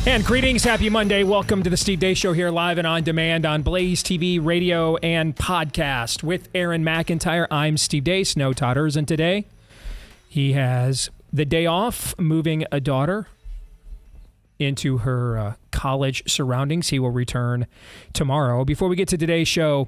And greetings, happy Monday. Welcome to the Steve Deace Show here live and on demand on Blaze TV, radio, and podcast. With Aaron McIntyre, I'm Steve Deace, no Todd Erzin today. He has the day off, moving a daughter into her college surroundings. He will return tomorrow. Before we get to today's show,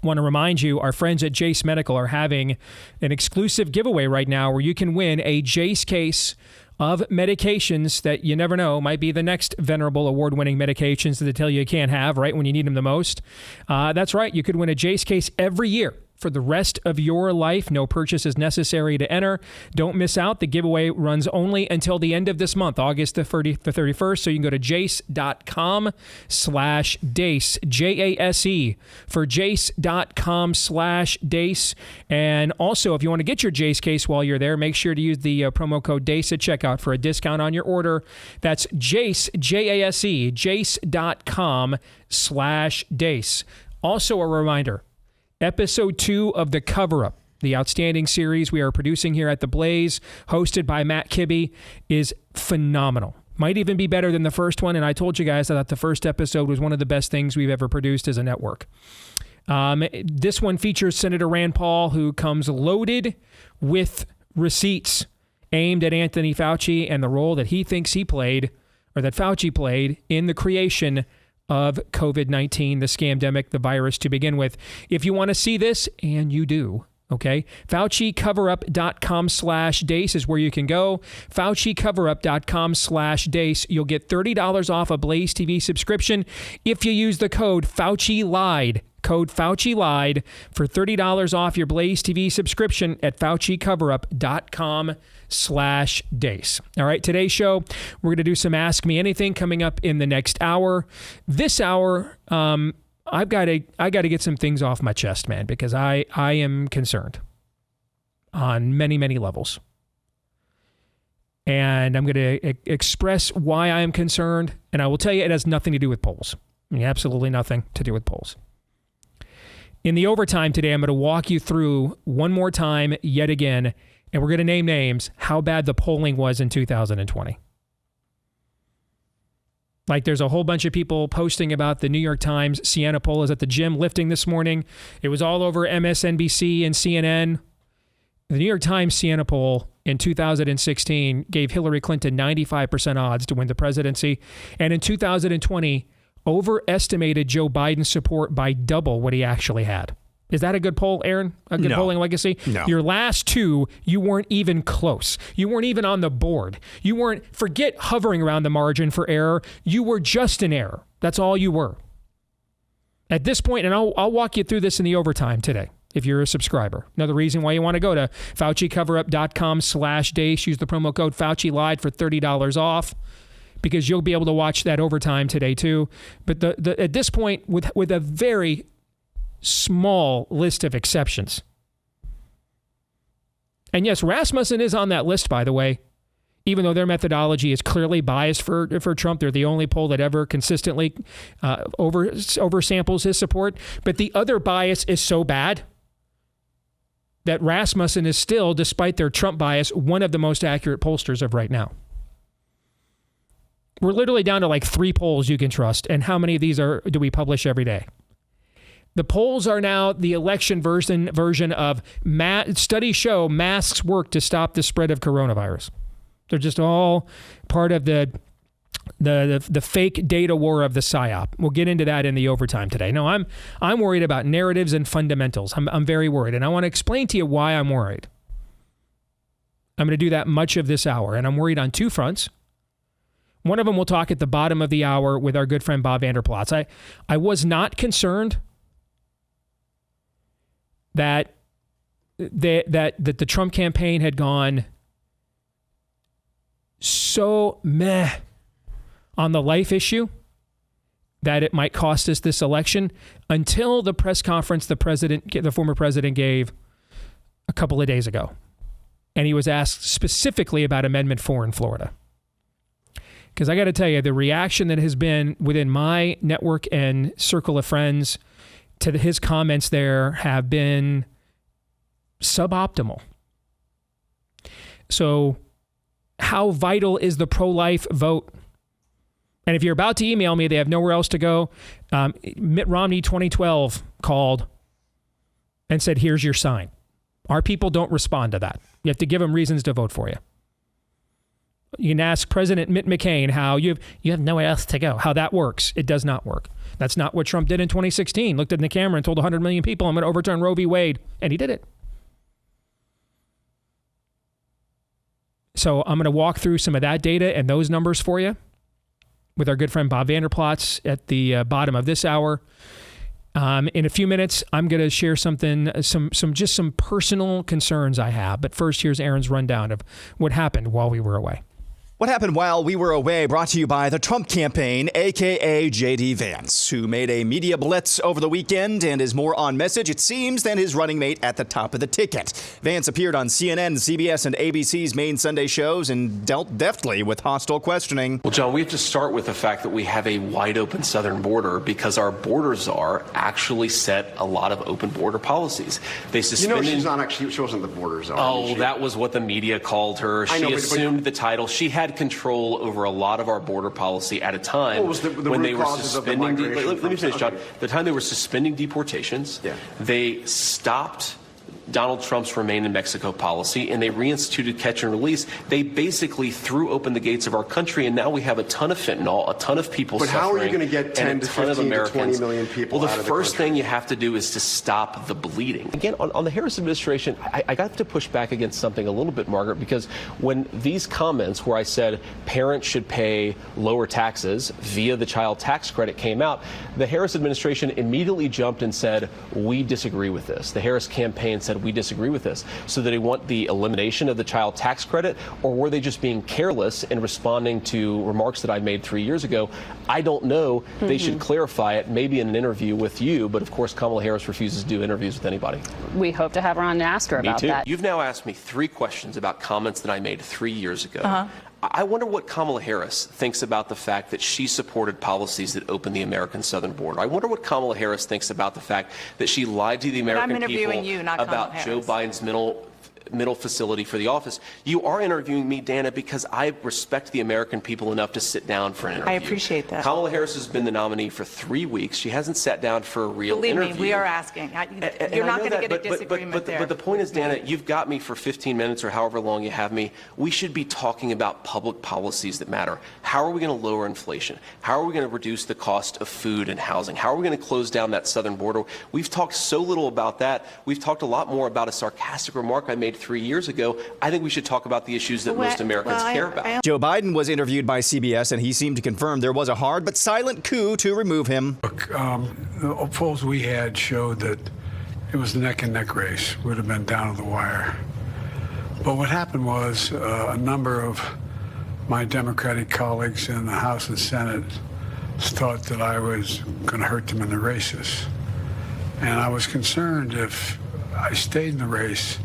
I want to remind you, our friends at Jace Medical are having an exclusive giveaway right now where you can win a Jace case of medications that you never know might be the next venerable award-winning medications that they tell you can't have right when you need them the most. That's right. You could win a Jace case every year for the rest of your life. No purchase is necessary to enter. Don't miss out. The giveaway runs only until the end of this month, August the 31st. So you can go to jace.com/Deace, Jase, for jace.com/Deace. And also, if you want to get your Jace case while you're there, make sure to use the promo code Deace at checkout for a discount on your order. That's Jace, Jase, jace.com/Deace. Also a reminder, Episode 2 of The Cover-Up, the outstanding series we are producing here at The Blaze, hosted by Matt Kibbe, is phenomenal. Might even be better than the first one, and I told you guys that the first episode was one of the best things we've ever produced as a network. This one features Senator Rand Paul, who comes loaded with receipts aimed at Anthony Fauci and the role that he thinks he played, or that Fauci played, in the creation of COVID-19, the scamdemic, the virus to begin with. If you want to see this, and you do, okay, FauciCoverup.com/Deace is where you can go. FauciCoverup.com/Deace. You'll get $30 off a Blaze TV subscription if you use the code FauciLied. Code FauciLied for $30 off your Blaze TV subscription at FauciCoverup.com/Deace. All right, today's show, we're going to do some Ask Me Anything coming up in the next hour. This hour, I got to get some things off my chest, man, because I am concerned on many, many levels. And I'm going to express why I am concerned, and I will tell you it has nothing to do with polls. I mean, absolutely nothing to do with polls. In the overtime today, I'm going to walk you through one more time, yet again, and we're going to name names, how bad the polling was in 2020. Like, there's a whole bunch of people posting about the New York Times Siena poll is at the gym lifting this morning. It was all over MSNBC and CNN. The New York Times Siena poll in 2016 gave Hillary Clinton 95% odds to win the presidency. And in 2020, overestimated Joe Biden's support by double what he actually had. Is that a good poll, Aaron? A good polling legacy? No. Your last two, you weren't even close. You weren't even on the board. You weren't, forget hovering around the margin for error. You were just an error. That's all you were. At this point, and I'll walk you through this in the overtime today, if you're a subscriber. Another reason why you want to go to FauciCoverup.com/Deace. Use the promo code FauciLied for $30 off, because you'll be able to watch that overtime today too. But at this point, with a very small list of exceptions. And yes, Rasmussen is on that list, by the way, even though their methodology is clearly biased for Trump. They're the only poll that ever consistently oversamples his support. But the other bias is so bad that Rasmussen is still, despite their Trump bias, one of the most accurate pollsters of right now. We're literally down to like 3 polls you can trust. And how many of these do we publish every day? The polls are now the election version of studies show masks work to stop the spread of coronavirus. They're just all part of the fake data war of the PSYOP. We'll get into that in the overtime today. No, I'm worried about narratives and fundamentals. I'm very worried. And I want to explain to you why I'm worried. I'm going to do that much of this hour. And I'm worried on 2 fronts. One of them we'll talk at the bottom of the hour with our good friend Bob Vander Plaats. I was not concerned that the Trump campaign had gone so meh on the life issue that it might cost us this election, until the press conference the former president gave a couple of days ago. And he was asked specifically about Amendment 4 in Florida. Because I got to tell you, the reaction that has been within my network and circle of friends to his comments there have been suboptimal. So how vital is the pro-life vote? And if you're about to email me, they have nowhere else to go. Mitt Romney 2012 called and said, here's your sign. Our people don't respond to that. You have to give them reasons to vote for you. You can ask President Mitt McCain how you have nowhere else to go, how that works. It does not work. That's not what Trump did in 2016. Looked in the camera and told 100 million people, I'm going to overturn Roe v. Wade. And he did it. So I'm going to walk through some of that data and those numbers for you with our good friend Bob Vander Plaats at the bottom of this hour. In a few minutes, I'm going to share something, some personal concerns I have. But first, here's Aaron's rundown of what happened while we were away. What happened while we were away, brought to you by the Trump campaign, a.k.a. J.D. Vance, who made a media blitz over the weekend and is more on message, it seems, than his running mate at the top of the ticket. Vance appeared on CNN, CBS, and ABC's main Sunday shows and dealt deftly with hostile questioning. Well, John, we have to start with the fact that we have a wide open southern border because our border czar actually set a lot of open border policies. They suspended... she's not actually, she wasn't the border czar. Oh, that was what the media called her. She assumed the title. She had control over a lot of our border policy at a time when they were suspending. Let me finish, John. The time they were suspending deportations, they stopped Donald Trump's Remain in Mexico policy, and they reinstituted catch and release. They basically threw open the gates of our country, and now we have a ton of fentanyl, a ton of people suffering. But how are you going to get 10 to 15 to 20 million people Well, out the of the first country? thing you have to do is to stop the bleeding. Again, on the Harris administration, I got to push back against something a little bit, Margaret, because when these comments where I said parents should pay lower taxes via the child tax credit came out, the Harris administration immediately jumped and said, we disagree with this. The Harris campaign said, we disagree with this. So did they want the elimination of the child tax credit, or were they just being careless in responding to remarks that I made 3 years ago? I don't know. They should clarify it, maybe in an interview with you, but of course Kamala Harris refuses to do interviews with anybody. We hope to have her on and ask her about that. You've now asked me 3 questions about comments that I made 3 years ago. I wonder what Kamala Harris thinks about the fact that she supported policies that open the American southern border. I wonder what Kamala Harris thinks about the fact that she lied to the American people about Joe Biden's middle facility for the office. You are interviewing me, Dana, because I respect the American people enough to sit down for an interview. I appreciate that. Kamala Harris has been the nominee for 3 weeks. She hasn't sat down for a real interview. Believe me, we are asking. You're not going to get a disagreement there. But the point is, Dana, you've got me for 15 minutes or however long you have me. We should be talking about public policies that matter. How are we going to lower inflation? How are we going to reduce the cost of food and housing? How are we going to close down that southern border? We've talked so little about that. We've talked a lot more about a sarcastic remark I made 3 years ago. I think we should talk about the issues that most Americans care about. Joe Biden was interviewed by CBS, and he seemed to confirm there was a hard but silent coup to remove him. Look, the polls we had showed that it was a neck-and-neck race. Would have been down to the wire. But what happened was a number of my Democratic colleagues in the House and Senate thought that I was going to hurt them in the races. And I was concerned if I stayed in the race,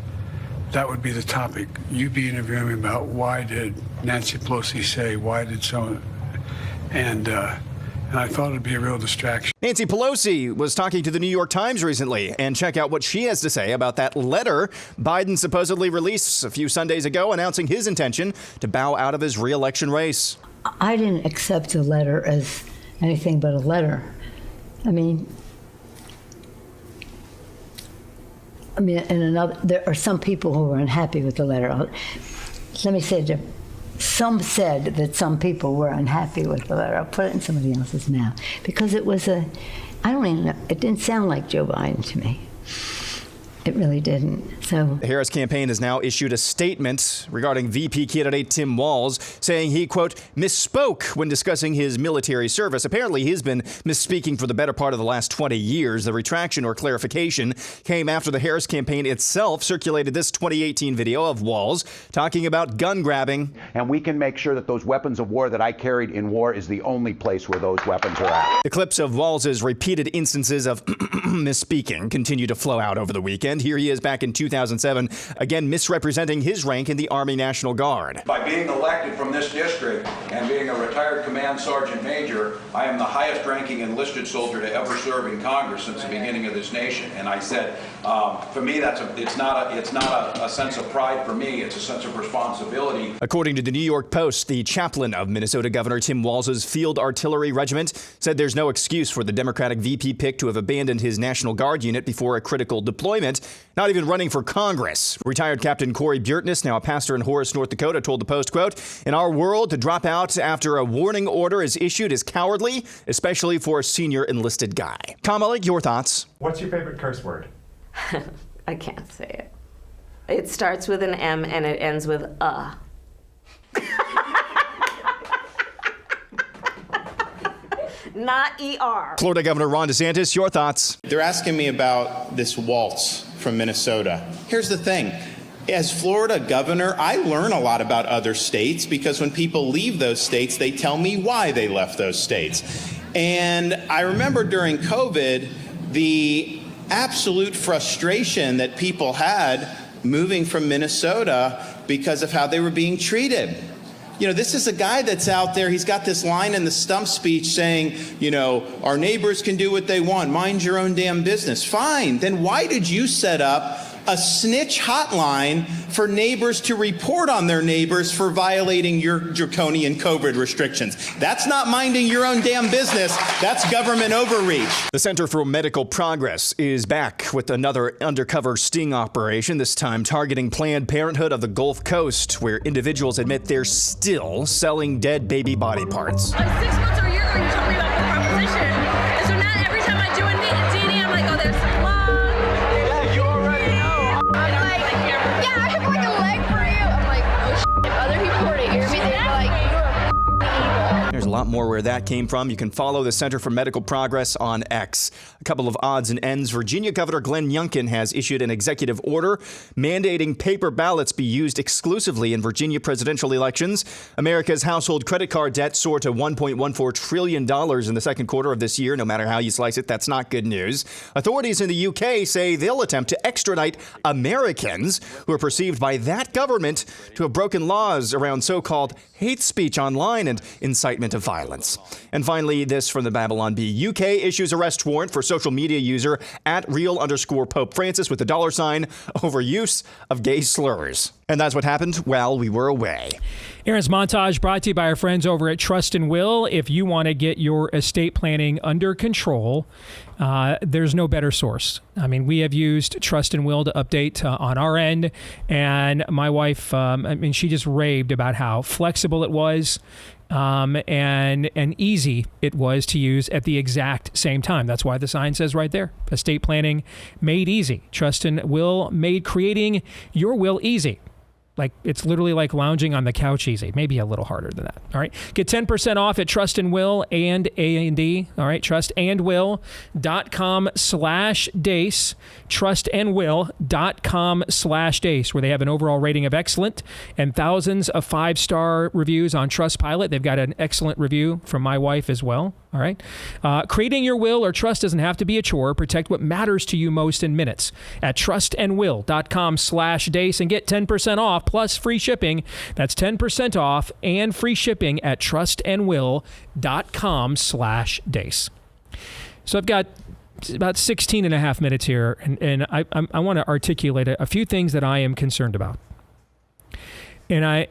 that would be the topic. You'd be interviewing me about why did Nancy Pelosi say, why did someone, and I thought it'd be a real distraction. Nancy Pelosi was talking to the New York Times recently, and check out what she has to say about that letter Biden supposedly released a few Sundays ago announcing his intention to bow out of his re-election race. I didn't accept the letter as anything but a letter. I mean, there are some people who were unhappy with the letter. Let me say that some said that some people were unhappy with the letter. I'll put it in somebody else's mouth. Because it was I don't even know, it didn't sound like Joe Biden to me. It really didn't. So the Harris campaign has now issued a statement regarding VP candidate Tim Walz, saying he, quote, misspoke when discussing his military service. Apparently, he's been misspeaking for the better part of the last 20 years. The retraction or clarification came after the Harris campaign itself circulated this 2018 video of Walz talking about gun grabbing. And we can make sure that those weapons of war that I carried in war is the only place where those weapons are at. The clips of Walz's repeated instances of misspeaking continue to flow out over the weekend. Here he is back in 2018 2007, again misrepresenting his rank in the Army National Guard. By being elected from this district and being a retired command sergeant major, I am the highest ranking enlisted soldier to ever serve in Congress since the beginning of this nation. And I said, for me, it's not a sense of pride for me, it's a sense of responsibility. According to the New York Post, the chaplain of Minnesota Governor Tim Walz's Field Artillery Regiment said there's no excuse for the Democratic VP pick to have abandoned his National Guard unit before a critical deployment, not even running for Congress. Retired Captain Corey Bjertness, now a pastor in Horace, North Dakota, told the Post, quote, "In our world, to drop out after a warning order is issued is cowardly, especially for a senior enlisted guy." Kamala, your thoughts? What's your favorite curse word? I can't say it. It starts with an M and it ends with Not ER. Florida Governor Ron DeSantis, your thoughts? They're asking me about this waltz from Minnesota. Here's the thing. As Florida governor, I learn a lot about other states because when people leave those states, they tell me why they left those states. And I remember during COVID, the absolute frustration that people had moving from Minnesota because of how they were being treated. You know, this is a guy that's out there, he's got this line in the stump speech saying, you know, our neighbors can do what they want, mind your own damn business. Fine, then why did you set up a snitch hotline for neighbors to report on their neighbors for violating your draconian COVID restrictions? That's not minding your own damn business. That's government overreach. The Center for Medical Progress is back with another undercover sting operation, this time targeting Planned Parenthood of the Gulf Coast, where individuals admit they're still selling dead baby body parts. 6 months or a year ago, you told me about the proposition. And so now every time I do a DNA, I'm like, oh, there's some love. Yeah, you already know. I'm like, yeah, I have like a leg for you. I'm like, oh, shit. If other people were to hear me, they'd be like, you're a evil. There's a lot more where that came from. You can follow the Center for Medical Progress on X. A couple of odds and ends. Virginia Governor Glenn Youngkin has issued an executive order mandating paper ballots be used exclusively in Virginia presidential elections. America's household credit card debt soared to $1.14 trillion in the second quarter of this year. No matter how you slice it, that's not good news. Authorities in the UK say they'll attempt to extradite Americans who are perceived by that government to have broken laws around so-called hate speech online and incitement of violence. And finally, this from the Babylon Bee. UK issues arrest warrant for social media user @real_Pope Francis with the $sign over use of gay slurs. And that's what happened while we were away. Aaron's montage brought to you by our friends over at Trust and Will. If you want to get your estate planning under control, there's no better source. I mean, we have used Trust and Will to update on our end, and my wife, she just raved about how flexible it was. And easy it was to use at the exact same time. That's why the sign says right there, estate planning made easy. Trust and Will made creating your will easy. Like, it's literally like lounging on the couch easy. Maybe a little harder than that. All right. Get 10% off at Trust and Will and A&D. All right. trustandwill.com/Dace. trustandwill.com/Dace, where they have an overall rating of excellent and thousands of 5-star reviews on Trustpilot. They've got an excellent review from my wife as well. All right. Creating your will or trust doesn't have to be a chore. Protect what matters to you most in minutes at trustandwill.com/Dace and get 10% off plus free shipping. That's 10% off and free shipping at trustandwill.com/Dace. So I've got about 16 and a half minutes here, and I want to articulate a few things that I am concerned about. And I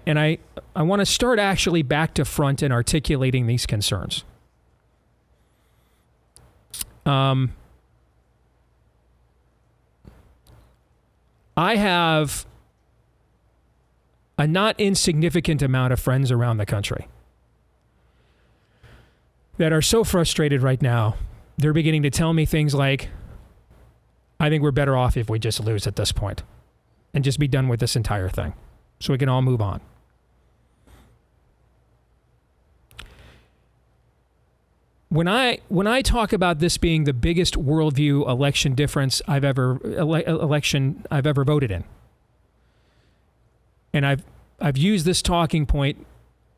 want to start actually back to front in articulating these concerns. I have a not insignificant amount of friends around the country that are so frustrated right now. They're beginning to tell me things like, I think we're better off if we just lose at this point and just be done with this entire thing so we can all move on. When I talk about this being the biggest worldview election difference I've ever voted in, and I've used this talking point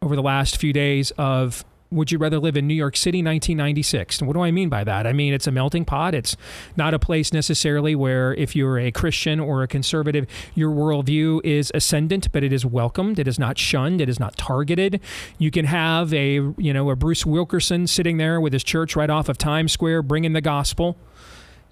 over the last few days of would you rather live in New York City 1996? And what do I mean by that? I mean, it's a melting pot. It's not a place necessarily where if you're a Christian or a conservative, your worldview is ascendant, but it is welcomed. It is not shunned. It is not targeted. You can have a Bruce Wilkerson sitting there with his church right off of Times Square bringing the gospel.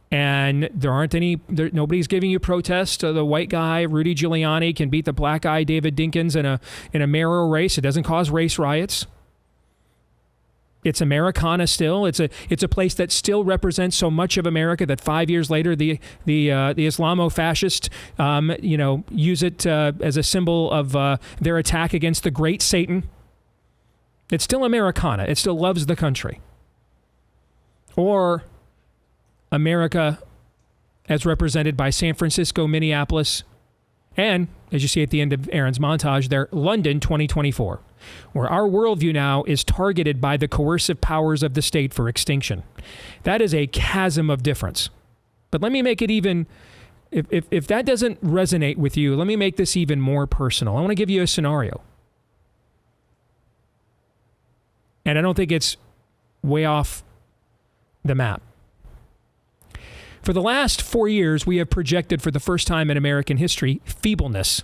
And nobody's giving you protest. The white guy, Rudy Giuliani, can beat the black guy, David Dinkins, in a mayoral race. It doesn't cause race riots. It's Americana still. It's a place that still represents so much of America that 5 years later the Islamo-fascists use it as a symbol of their attack against the great Satan. It's still Americana. It still loves the country. Or America as represented by San Francisco, Minneapolis, and, as you see at the end of Aaron's montage there, London 2024, where our worldview now is targeted by the coercive powers of the state for extinction. That is a chasm of difference. But let me make it even, if that doesn't resonate with you, let me make this even more personal. I want to give you a scenario. And I don't think it's way off the map. For the last 4 years, we have projected for the first time in American history feebleness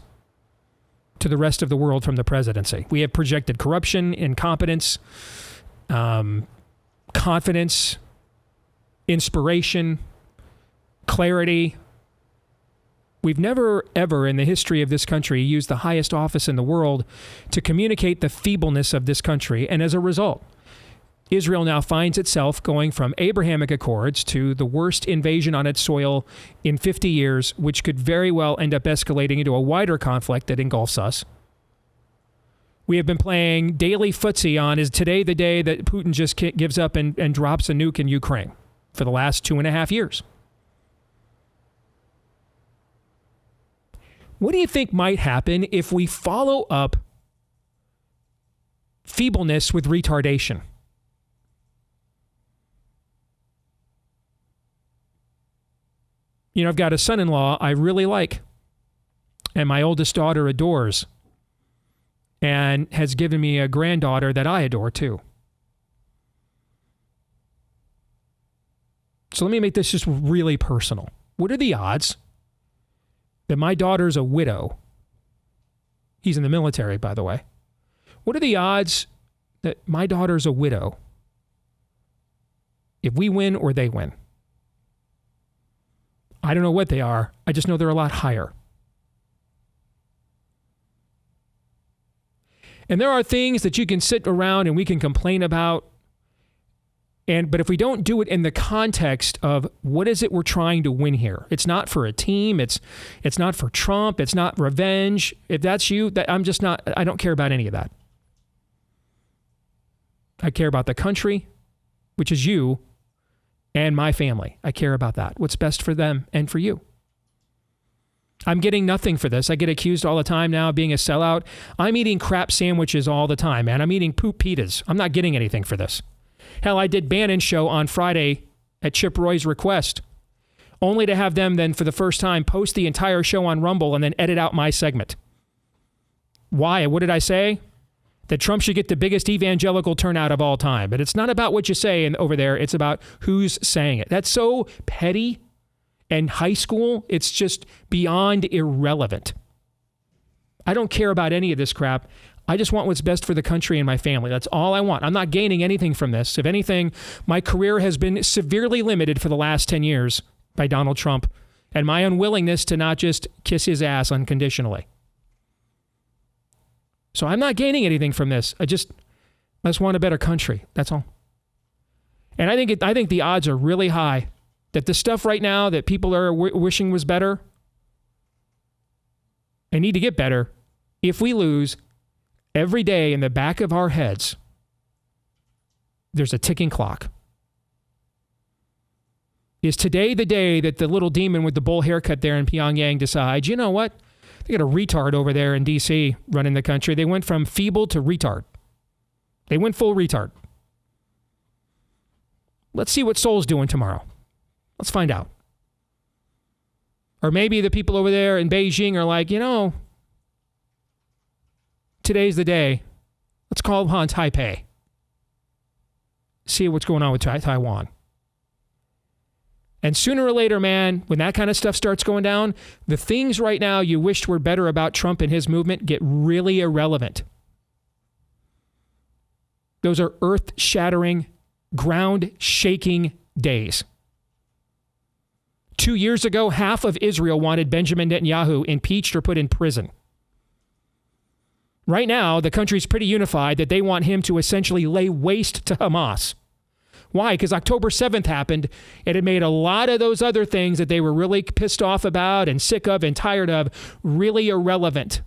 to the rest of the world from the presidency. We have projected corruption, incompetence, confidence, inspiration, clarity. We've never, ever in the history of this country used the highest office in the world to communicate the feebleness of this country. And as a result, Israel now finds itself going from Abrahamic Accords to the worst invasion on its soil in 50 years, which could very well end up escalating into a wider conflict that engulfs us. We have been playing daily footsie on is today the day that Putin just gives up and drops a nuke in Ukraine for the last 2.5 years. What do you think might happen if we follow up feebleness with retardation? I've got a son-in-law I really like, and my oldest daughter adores, and has given me a granddaughter that I adore too. So let me make this just really personal. What are the odds that my daughter's a widow? He's in the military, by the way. What are the odds that my daughter's a widow if we win or they win? I don't know what they are. I just know they're a lot higher. And there are things that you can sit around and we can complain about. But if we don't do it in the context of what is it we're trying to win here? It's not for a team. It's not for Trump. It's not revenge. If that's you, I don't care about any of that. I care about the country, which is you, and my family. I care about that. What's best for them and for you. I'm getting nothing for this. I get accused all the time now of being a sellout. I'm eating crap sandwiches all the time, man. I'm eating poop pitas. I'm not getting anything for this. Hell, I did Bannon's show on Friday at Chip Roy's request, only to have them then for the first time post the entire show on Rumble and then edit out my segment. Why? What did I say? That Trump should get the biggest evangelical turnout of all time. But it's not about what you say over there. It's about who's saying it. That's so petty and high school. It's just beyond irrelevant. I don't care about any of this crap. I just want what's best for the country and my family. That's all I want. I'm not gaining anything from this. If anything, my career has been severely limited for the last 10 years by Donald Trump and my unwillingness to not just kiss his ass unconditionally. So I'm not gaining anything from this. I just want a better country. That's all. And I think the odds are really high that the stuff right now that people are wishing was better and need to get better, if we lose, every day in the back of our heads, there's a ticking clock. Is today the day that the little demon with the bowl haircut there in Pyongyang decides, you know what? They got a retard over there in D.C. running the country. They went from feeble to retard. They went full retard. Let's see what Seoul's doing tomorrow. Let's find out. Or maybe the people over there in Beijing are like, today's the day. Let's call upon Taipei. see what's going on with Taiwan. And sooner or later, man, when that kind of stuff starts going down, the things right now you wished were better about Trump and his movement get really irrelevant. Those are earth-shattering, ground-shaking days. 2 years ago, half of Israel wanted Benjamin Netanyahu impeached or put in prison. Right now, the country's pretty unified that they want him to essentially lay waste to Hamas. Why? Because October 7th happened, and it made a lot of those other things that they were really pissed off about and sick of and tired of really irrelevant.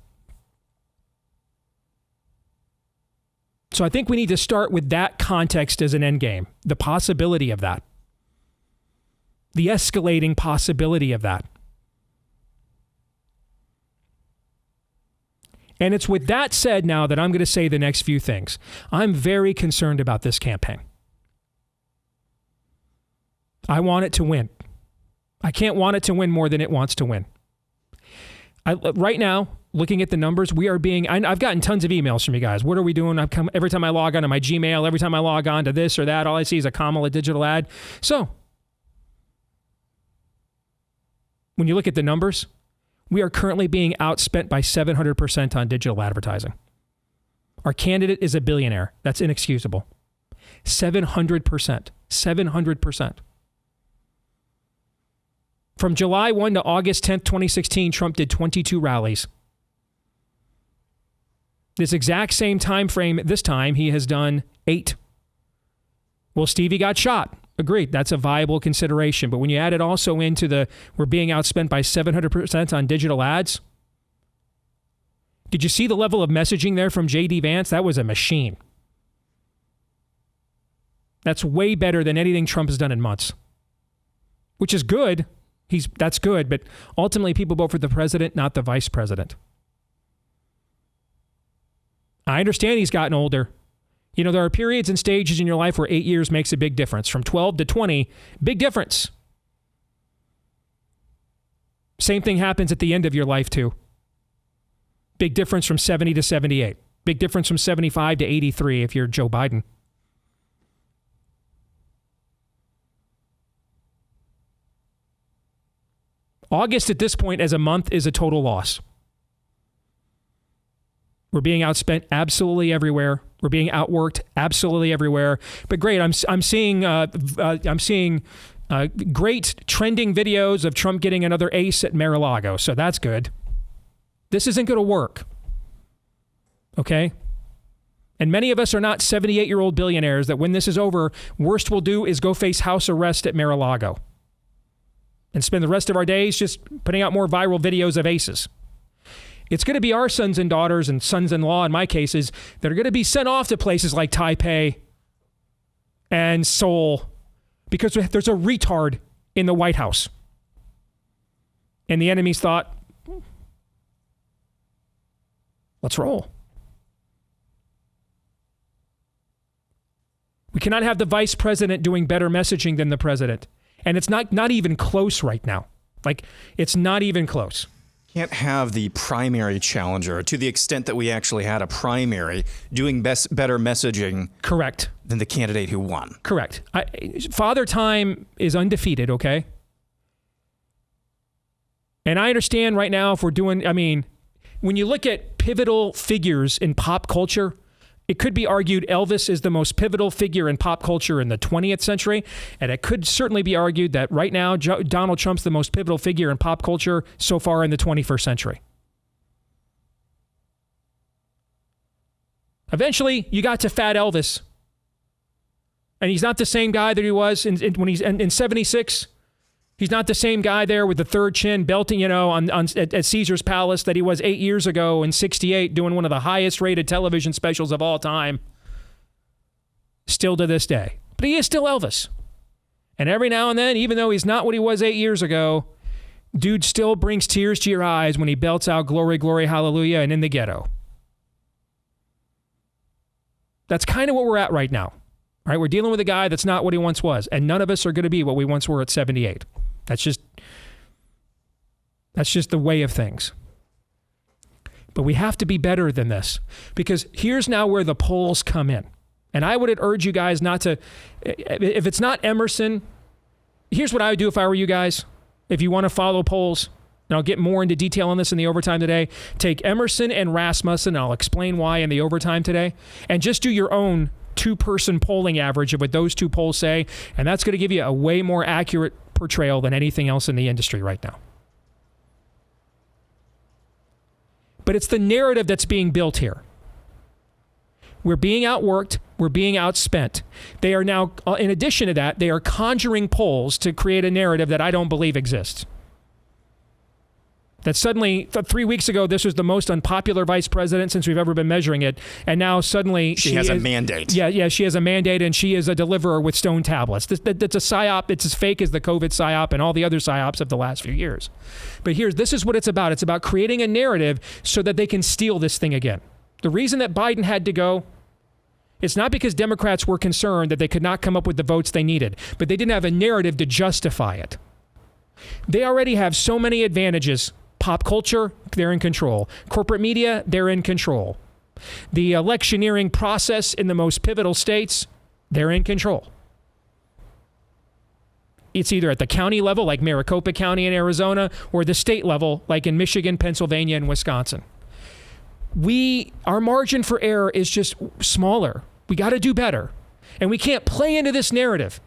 So I think we need to start with that context as an endgame, the possibility of that, the escalating possibility of that. And it's with that said now that I'm going to say the next few things. I'm very concerned about this campaign. I want it to win. I can't want it to win more than it wants to win. Right now, looking at the numbers, I've gotten tons of emails from you guys. What are we doing? Every time I log on to my Gmail, every time I log on to this or that, all I see is a Kamala digital ad. So, when you look at the numbers, we are currently being outspent by 700% on digital advertising. Our candidate is a billionaire. That's inexcusable. 700%. 700%. From July 1 to August 10th, 2016, Trump did 22 rallies. This exact same time frame, this time, he has done 8. Well, Stevie got shot. Agreed. That's a viable consideration. But when you add it also into we're being outspent by 700% on digital ads. Did you see the level of messaging there from J.D. Vance? That was a machine. That's way better than anything Trump has done in months. Which is good. That's good, but ultimately people vote for the president, not the vice president. I understand he's gotten older. You know, there are periods and stages in your life where 8 years makes a big difference. From 12 to 20, big difference. Same thing happens at the end of your life, too. Big difference from 70 to 78. Big difference from 75 to 83 if you're Joe Biden. August at this point as a month is a total loss. We're being outspent absolutely everywhere. We're being outworked absolutely everywhere. But great, I'm seeing great trending videos of Trump getting another ace at Mar-a-Lago. So that's good. This isn't going to work. Okay? And many of us are not 78-year-old billionaires that when this is over, worst we'll do is go face house arrest at Mar-a-Lago and spend the rest of our days just putting out more viral videos of aces. It's going to be our sons and daughters and sons-in-law, in my cases, that are going to be sent off to places like Taipei and Seoul because there's a retard in the White House. And the enemies thought, let's roll. We cannot have the vice president doing better messaging than the president. And it's not even close right now. Like, it's not even close. Can't have the primary challenger, to the extent that we actually had a primary, doing better messaging. Correct. Than the candidate who won. Correct. Father Time is undefeated, okay? And I understand right now if we're doing, when you look at pivotal figures in pop culture, it could be argued Elvis is the most pivotal figure in pop culture in the 20th century, and it could certainly be argued that right now Donald Trump's the most pivotal figure in pop culture so far in the 21st century. Eventually, you got to Fat Elvis, and he's not the same guy that he was when he's in 76. He's not the same guy there with the third chin belting, at Caesar's Palace that he was 8 years ago in 68 doing one of the highest rated television specials of all time. Still to this day. But he is still Elvis. And every now and then, even though he's not what he was 8 years ago, dude still brings tears to your eyes when he belts out Glory, Glory, Hallelujah and In the Ghetto. That's kind of what we're at right now. All right, we're dealing with a guy that's not what he once was. And none of us are going to be what we once were at 78. That's just the way of things. But we have to be better than this, because here's now where the polls come in. And I would urge you guys not to, if it's not Emerson, here's what I would do if I were you guys. If you want to follow polls, and I'll get more into detail on this in the overtime today, take Emerson and Rasmussen, and I'll explain why in the overtime today, and just do your own two-person polling average of what those two polls say, and that's going to give you a way more accurate portrayal than anything else in the industry right now. But it's the narrative that's being built here. We're being outworked. We're being outspent. They are now, in addition to that, they are conjuring polls to create a narrative that I don't believe exists. That suddenly, 3 weeks ago, this was the most unpopular vice president since we've ever been measuring it. And now suddenly she has a mandate. Yeah, she has a mandate, and she is a deliverer with stone tablets. That's a psyop. It's as fake as the COVID psyop and all the other psyops of the last few years. But this is what it's about. It's about creating a narrative so that they can steal this thing again. The reason that Biden had to go, it's not because Democrats were concerned that they could not come up with the votes they needed, but they didn't have a narrative to justify it. They already have so many advantages. Pop culture, they're in control. Corporate media, they're in control. The electioneering process in the most pivotal states, they're in control. It's either at the county level, like Maricopa County in Arizona, or the state level, like in Michigan, Pennsylvania, and Wisconsin. Our margin for error is just smaller. We got to do better. And we can't play into this narrative.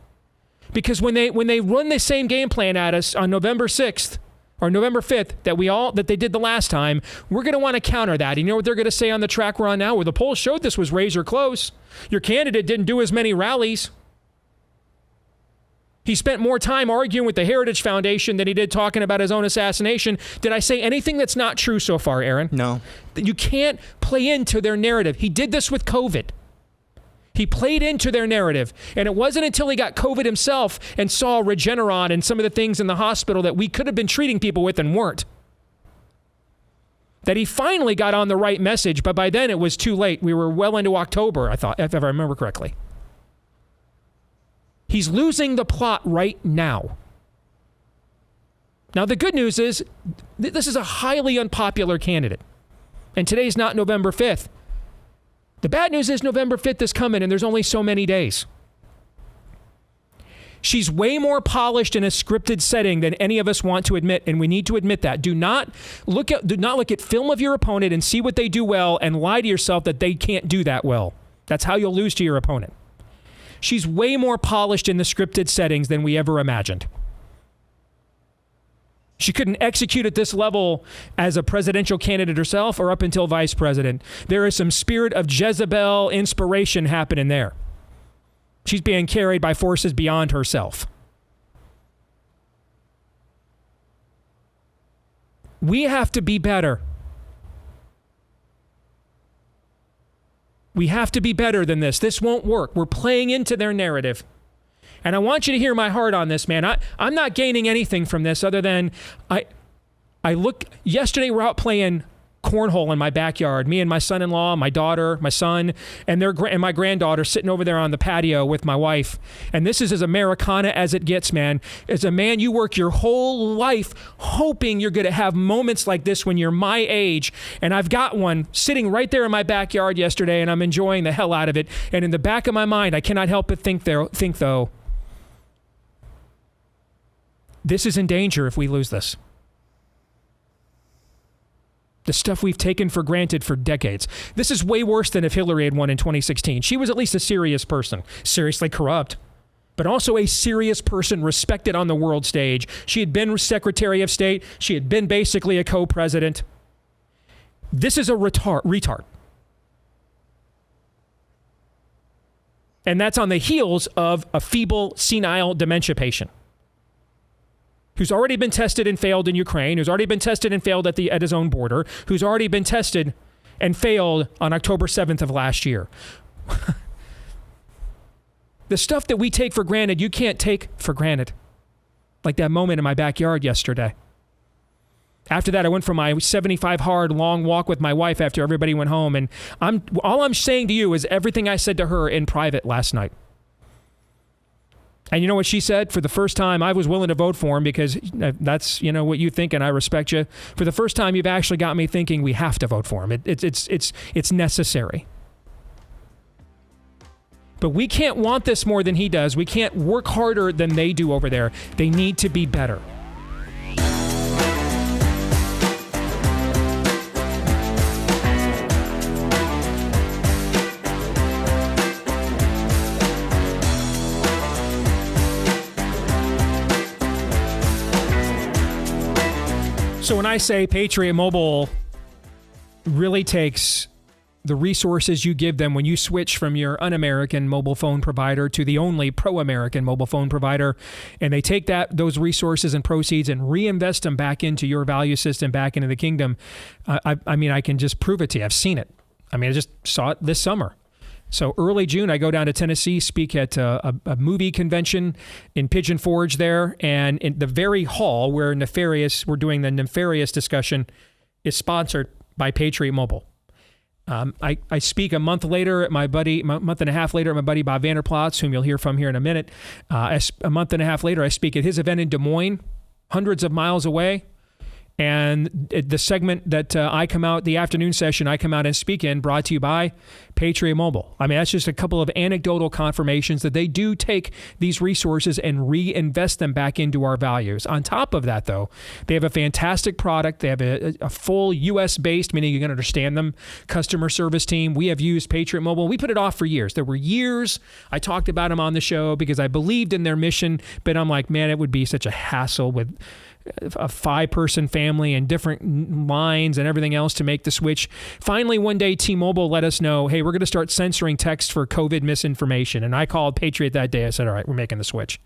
Because when they run the same game plan at us on November 6th, or November 5th, that they did the last time, we're going to want to counter that. You know what they're going to say on the track we're on now? Where the polls showed this was razor close. Your candidate didn't do as many rallies. He spent more time arguing with the Heritage Foundation than he did talking about his own assassination. Did I say anything that's not true so far, Aaron? No. You can't play into their narrative. He did this with COVID. He played into their narrative. And it wasn't until he got COVID himself and saw Regeneron and some of the things in the hospital that we could have been treating people with and weren't, that he finally got on the right message. But by then it was too late. We were well into October, I thought, if I remember correctly. He's losing the plot right now. Now, the good news is this is a highly unpopular candidate. And today's not November 5th. The bad news is November 5th is coming, and there's only so many days. She's way more polished in a scripted setting than any of us want to admit, and we need to admit that. Do not look at film of your opponent and see what they do well and lie to yourself that they can't do that well. That's how you'll lose to your opponent. She's way more polished in the scripted settings than we ever imagined. She couldn't execute at this level as a presidential candidate herself or up until vice president. There is some spirit of Jezebel inspiration happening there. She's being carried by forces beyond herself. We have to be better. We have to be better than this. This won't work. We're playing into their narrative. And I want you to hear my heart on this, man. I'm not gaining anything from this other than yesterday we're out playing cornhole in my backyard. Me and my son-in-law, my daughter, my son, and my granddaughter sitting over there on the patio with my wife. And this is as Americana as it gets, man. As a man, you work your whole life hoping you're going to have moments like this when you're my age. And I've got one sitting right there in my backyard yesterday, and I'm enjoying the hell out of it. And in the back of my mind, I cannot help but think though, this is in danger if we lose this. The stuff we've taken for granted for decades. This is way worse than if Hillary had won in 2016. She was at least a serious person, seriously corrupt, but also a serious person respected on the world stage. She had been Secretary of State. She had been basically a co-president. This is a retard. And that's on the heels of a feeble, senile dementia patient who's already been tested and failed in Ukraine, who's already been tested and failed at his own border, who's already been tested and failed on October 7th of last year. The stuff that we take for granted, you can't take for granted. Like that moment in my backyard yesterday. After that, I went for my 75 hard long walk with my wife after everybody went home, and all I'm saying to you is everything I said to her in private last night. And you know what she said? For the first time, I was willing to vote for him because that's, what you think, and I respect you. For the first time, you've actually got me thinking we have to vote for him. It's necessary. But we can't want this more than he does. We can't work harder than they do over there. They need to be better. So when I say Patriot Mobile really takes the resources you give them when you switch from your un-American mobile phone provider to the only pro-American mobile phone provider, and they take those resources and proceeds and reinvest them back into your value system, back into the kingdom, I mean, I can just prove it to you. I've seen it. I mean, I just saw it this summer. So early June, I go down to Tennessee, speak at a movie convention in Pigeon Forge there, and in the very hall where we're doing the Nefarious discussion is sponsored by Patriot Mobile. I speak a month and a half later at my buddy Bob Vander Plaats, whom you'll hear from here in a minute. A month and a half later, I speak at his event in Des Moines, hundreds of miles away. And the segment that I come out, the afternoon session I come out and speak in, brought to you by Patriot Mobile. I mean, that's just a couple of anecdotal confirmations that they do take these resources and reinvest them back into our values. On top of that, though, they have a fantastic product. They have a full U.S.-based, meaning you can understand them, customer service team. We have used Patriot Mobile. We put it off for years. There were years I talked about them on the show because I believed in their mission, but I'm like, man, it would be such a hassle with a 5-person family and different lines and everything else to make the switch. Finally, one day, T-Mobile let us know, hey, we're going to start censoring text for COVID misinformation. And I called Patriot that day. I said, all right, we're making the switch.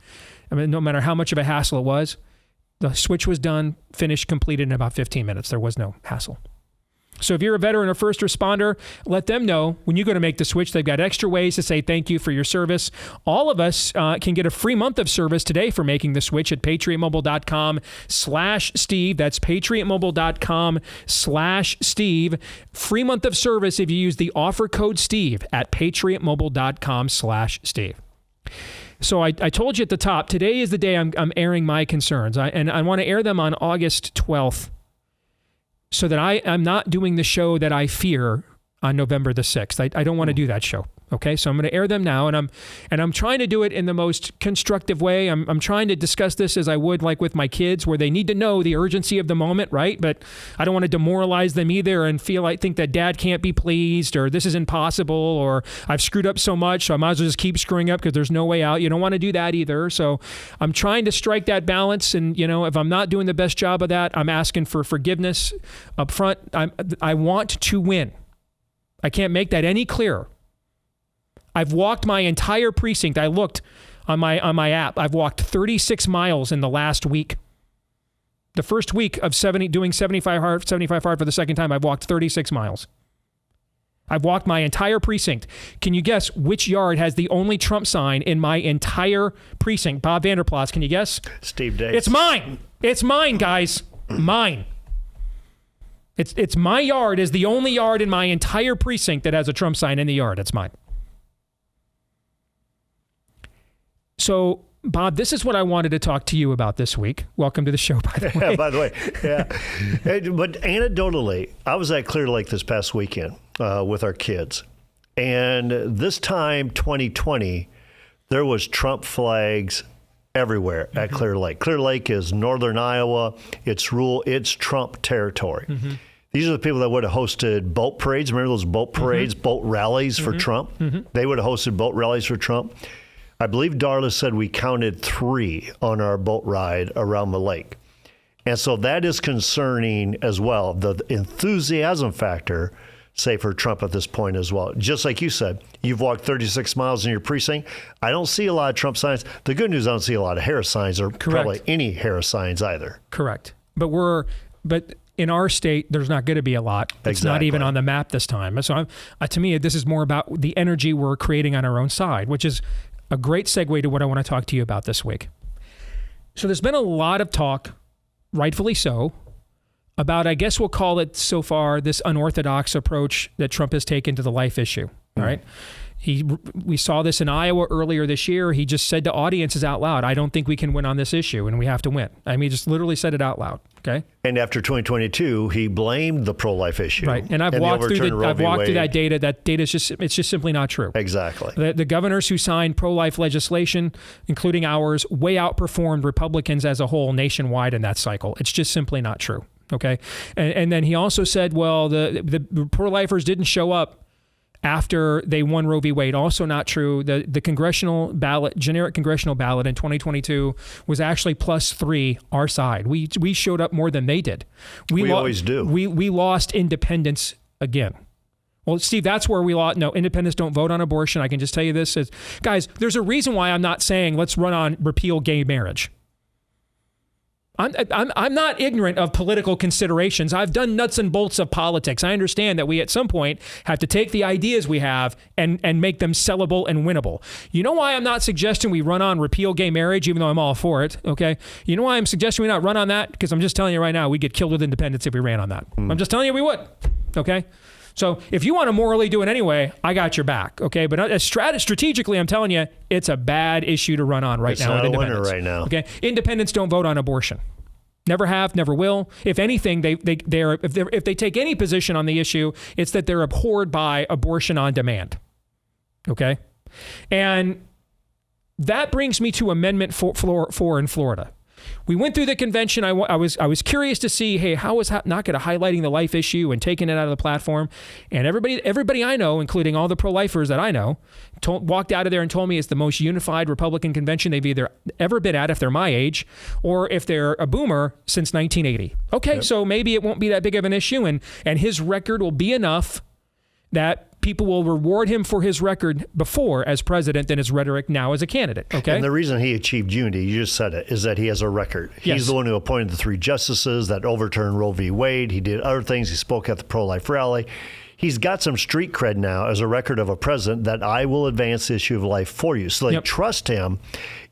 I mean, no matter how much of a hassle it was, the switch was done, finished, completed in about 15 minutes. There was no hassle. So if you're a veteran or first responder, let them know when you go to make the switch. They've got extra ways to say thank you for your service. All of us can get a free month of service today for making the switch at patriotmobile.com/Steve. That's patriotmobile.com/Steve. Free month of service if you use the offer code Steve at patriotmobile.com/Steve. So I told you at the top, today is the day I'm airing my concerns. And I want to air them on August 12th. So that I'm not doing the show that I fear on November the 6th. I don't want to do that show. Okay, so I'm going to air them now, and I'm trying to do it in the most constructive way. I'm trying to discuss this as I would like with my kids, where they need to know the urgency of the moment, right? But I don't want to demoralize them either and think that dad can't be pleased, or this is impossible, or I've screwed up so much, so I might as well just keep screwing up because there's no way out. You don't want to do that either. So I'm trying to strike that balance, and if I'm not doing the best job of that, I'm asking for forgiveness up front. I want to win. I can't make that any clearer. I've walked my entire precinct. I looked on my app. I've walked 36 miles in the last week. The first week of doing 75 hard for the second time, I've walked 36 miles. I've walked my entire precinct. Can you guess which yard has the only Trump sign in my entire precinct? Bob Vander Plaats, can you guess? Steve Dace. It's mine. It's mine, guys. Mine. It's my yard is the only yard in my entire precinct that has a Trump sign in the yard. It's mine. So, Bob, this is what I wanted to talk to you about this week. Welcome to the show, by the way. Yeah, by the way, yeah. But anecdotally, I was at Clear Lake this past weekend with our kids. And this time, 2020, there was Trump flags everywhere at Clear Lake. Clear Lake is northern Iowa. It's Trump territory. Mm-hmm. These are the people that would have hosted boat parades. Remember those boat parades, boat rallies for Trump? Mm-hmm. They would have hosted boat rallies for Trump. I believe Darla said we counted 3 on our boat ride around the lake. And so that is concerning as well. The enthusiasm factor, say, for Trump at this point as well. Just like you said, you've walked 36 miles in your precinct. I don't see a lot of Trump signs. The good news, I don't see a lot of Harris signs or probably any Harris signs either. Correct. But in our state, there's not going to be a lot. It's not even on the map this time. So to me, this is more about the energy we're creating on our own side, which is a great segue to what I want to talk to you about this week. So there's been a lot of talk, rightfully so, about, I guess we'll call it so far, this unorthodox approach that Trump has taken to the life issue. All right. We saw this in Iowa earlier this year. He just said to audiences out loud, I don't think we can win on this issue and we have to win. I mean, he just literally said it out loud. Okay. And after 2022, he blamed the pro-life issue. Right. And I've walked through that data. That data is just simply not true. Exactly. The governors who signed pro-life legislation, including ours, way outperformed Republicans as a whole nationwide in that cycle. It's just simply not true. Okay. And then he also said, well, the pro-lifers didn't show up after they won Roe v. Wade. Also not true. The congressional ballot, generic congressional ballot in 2022 was actually +3 our side. We showed up more than they did. We always do. We lost independents again. Well, Steve, that's where we lost. No, independents don't vote on abortion. I can just tell you this. Guys, there's a reason why I'm not saying let's run on repeal gay marriage. I'm not ignorant of political considerations. I've done nuts and bolts of politics. I understand that we at some point have to take the ideas we have and make them sellable and winnable. You know why I'm not suggesting we run on repeal gay marriage, even though I'm all for it, okay? You know why I'm suggesting we not run on that? Because I'm just telling you right now, we'd get killed with independence if we ran on that. I'm just telling you we would, okay? So if you want to morally do it anyway, I got your back, okay? But strategically, I'm telling you, it's a bad issue to run on right now. It's not a winner right now. Okay, independents don't vote on abortion. Never have, never will. If anything, if they take any position on the issue, it's that they're abhorred by abortion on demand. Okay, and that brings me to Amendment 4 in Florida. We went through the convention. I was curious to see, hey, how is NACA highlighting the life issue and taking it out of the platform? And everybody I know, including all the pro-lifers that I know, walked out of there and told me it's the most unified Republican convention they've either ever been at if they're my age, or if they're a boomer, since 1980. Okay, yep. So maybe it won't be that big of an issue, and his record will be enough that people will reward him for his record before as president than his rhetoric now as a candidate. Okay. And the reason he achieved unity, you just said it, is that he has a record. Yes. He's the one who appointed the 3 justices that overturned Roe v. Wade. He did other things. He spoke at the pro-life rally. He's got some street cred now as a record of a president that I will advance the issue of life for you. So they trust him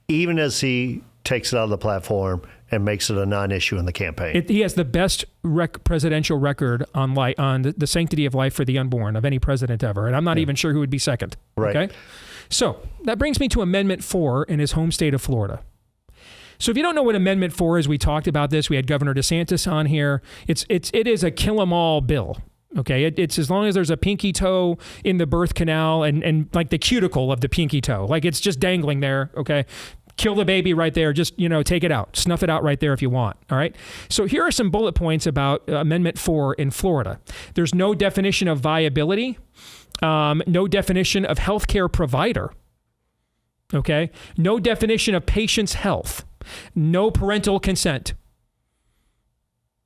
even as he takes it out of the platform and makes it a non-issue in the campaign. He has the best presidential record on the sanctity of life for the unborn of any president ever, and I'm not even sure who would be second. Right. Okay? So that brings me to Amendment 4 in his home state of Florida. So if you don't know what Amendment 4 is, we talked about this. We had Governor DeSantis on here. It is a kill-em-all bill. Okay, it's as long as there's a pinky toe in the birth canal and like the cuticle of the pinky toe, like it's just dangling there. Okay. Kill the baby right there. Just, take it out. Snuff it out right there if you want. All right. So here are some bullet points about Amendment 4 in Florida. There's no definition of viability, no definition of healthcare provider. Okay. No definition of patient's health, no parental consent.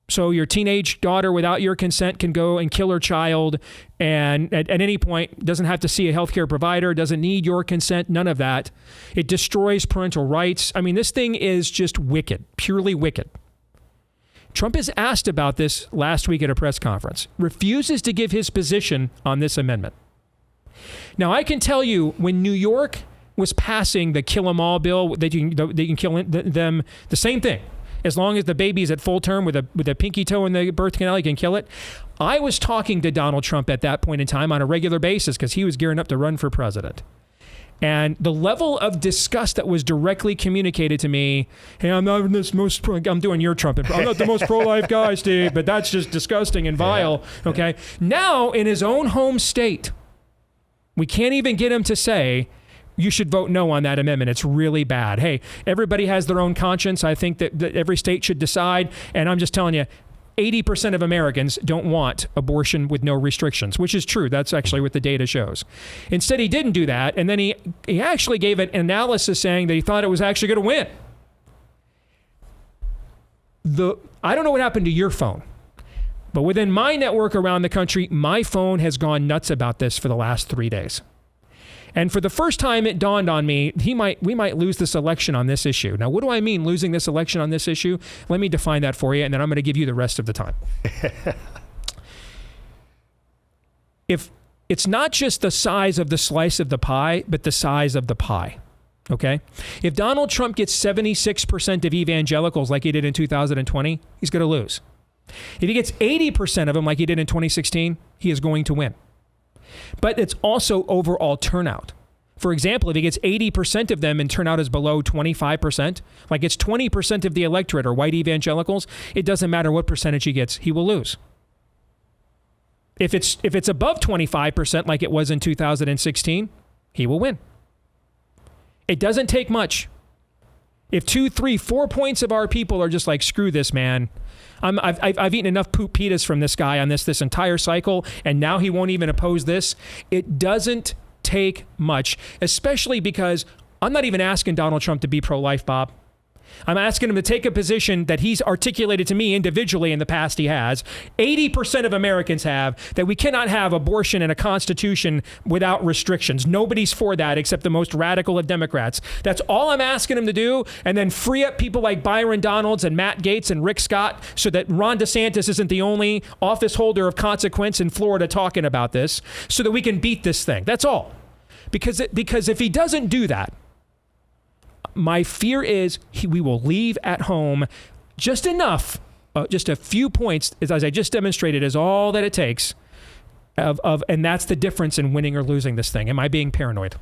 So your teenage daughter, without your consent, can go and kill her child, and at any point doesn't have to see a healthcare provider, doesn't need your consent, none of that. It destroys parental rights. I mean, this thing is just wicked, purely wicked. Trump is asked about this last week at a press conference, refuses to give his position on this amendment. Now, I can tell you, when New York was passing the kill 'em all bill, that you can kill them, the same thing. As long as the baby's at full term with a pinky toe in the birth canal, you can kill it. I was talking to Donald Trump at that point in time on a regular basis because he was gearing up to run for president. And the level of disgust that was directly communicated to me, hey, I'm not I'm doing your Trump. I'm not the most pro-life guy, Steve, but that's just disgusting and vile. Yeah. Okay. Now, in his own home state, we can't even get him to say, you should vote no on that amendment. It's really bad. Hey, everybody has their own conscience. I think that every state should decide. And I'm just telling you, 80% of Americans don't want abortion with no restrictions, which is true. That's actually what the data shows. Instead, he didn't do that. And then he actually gave an analysis saying that he thought it was actually going to win. I don't know what happened to your phone, but within my network around the country, my phone has gone nuts about this for the last 3 days. And for the first time, it dawned on me, we might lose this election on this issue. Now, what do I mean losing this election on this issue? Let me define that for you, and then I'm going to give you the rest of the time. If it's not just the size of the slice of the pie, but the size of the pie, okay? If Donald Trump gets 76% of evangelicals like he did in 2020, he's going to lose. If he gets 80% of them like he did in 2016, he is going to win. But it's also overall turnout. For example, if he gets 80% of them and turnout is below 25%, like it's 20% of the electorate or white evangelicals, it doesn't matter what percentage he gets, he will lose. If it's above 25% like it was in 2016, he will win. It doesn't take much. If 2, 3, 4 points of our people are just like, screw this, man. I've eaten enough poop pitas from this guy on this entire cycle, and now he won't even oppose this. It doesn't take much, especially because I'm not even asking Donald Trump to be pro-life, Bob. I'm asking him to take a position that he's articulated to me individually in the past he has. 80% of Americans have, that we cannot have abortion in a constitution without restrictions. Nobody's for that except the most radical of Democrats. That's all I'm asking him to do, and then free up people like Byron Donalds and Matt Gaetz and Rick Scott so that Ron DeSantis isn't the only office holder of consequence in Florida talking about this, so that we can beat this thing. That's all. Because if he doesn't do that, my fear is we will leave at home just enough, just a few points, as I just demonstrated, is all that it takes. And that's the difference in winning or losing this thing. Am I being paranoid?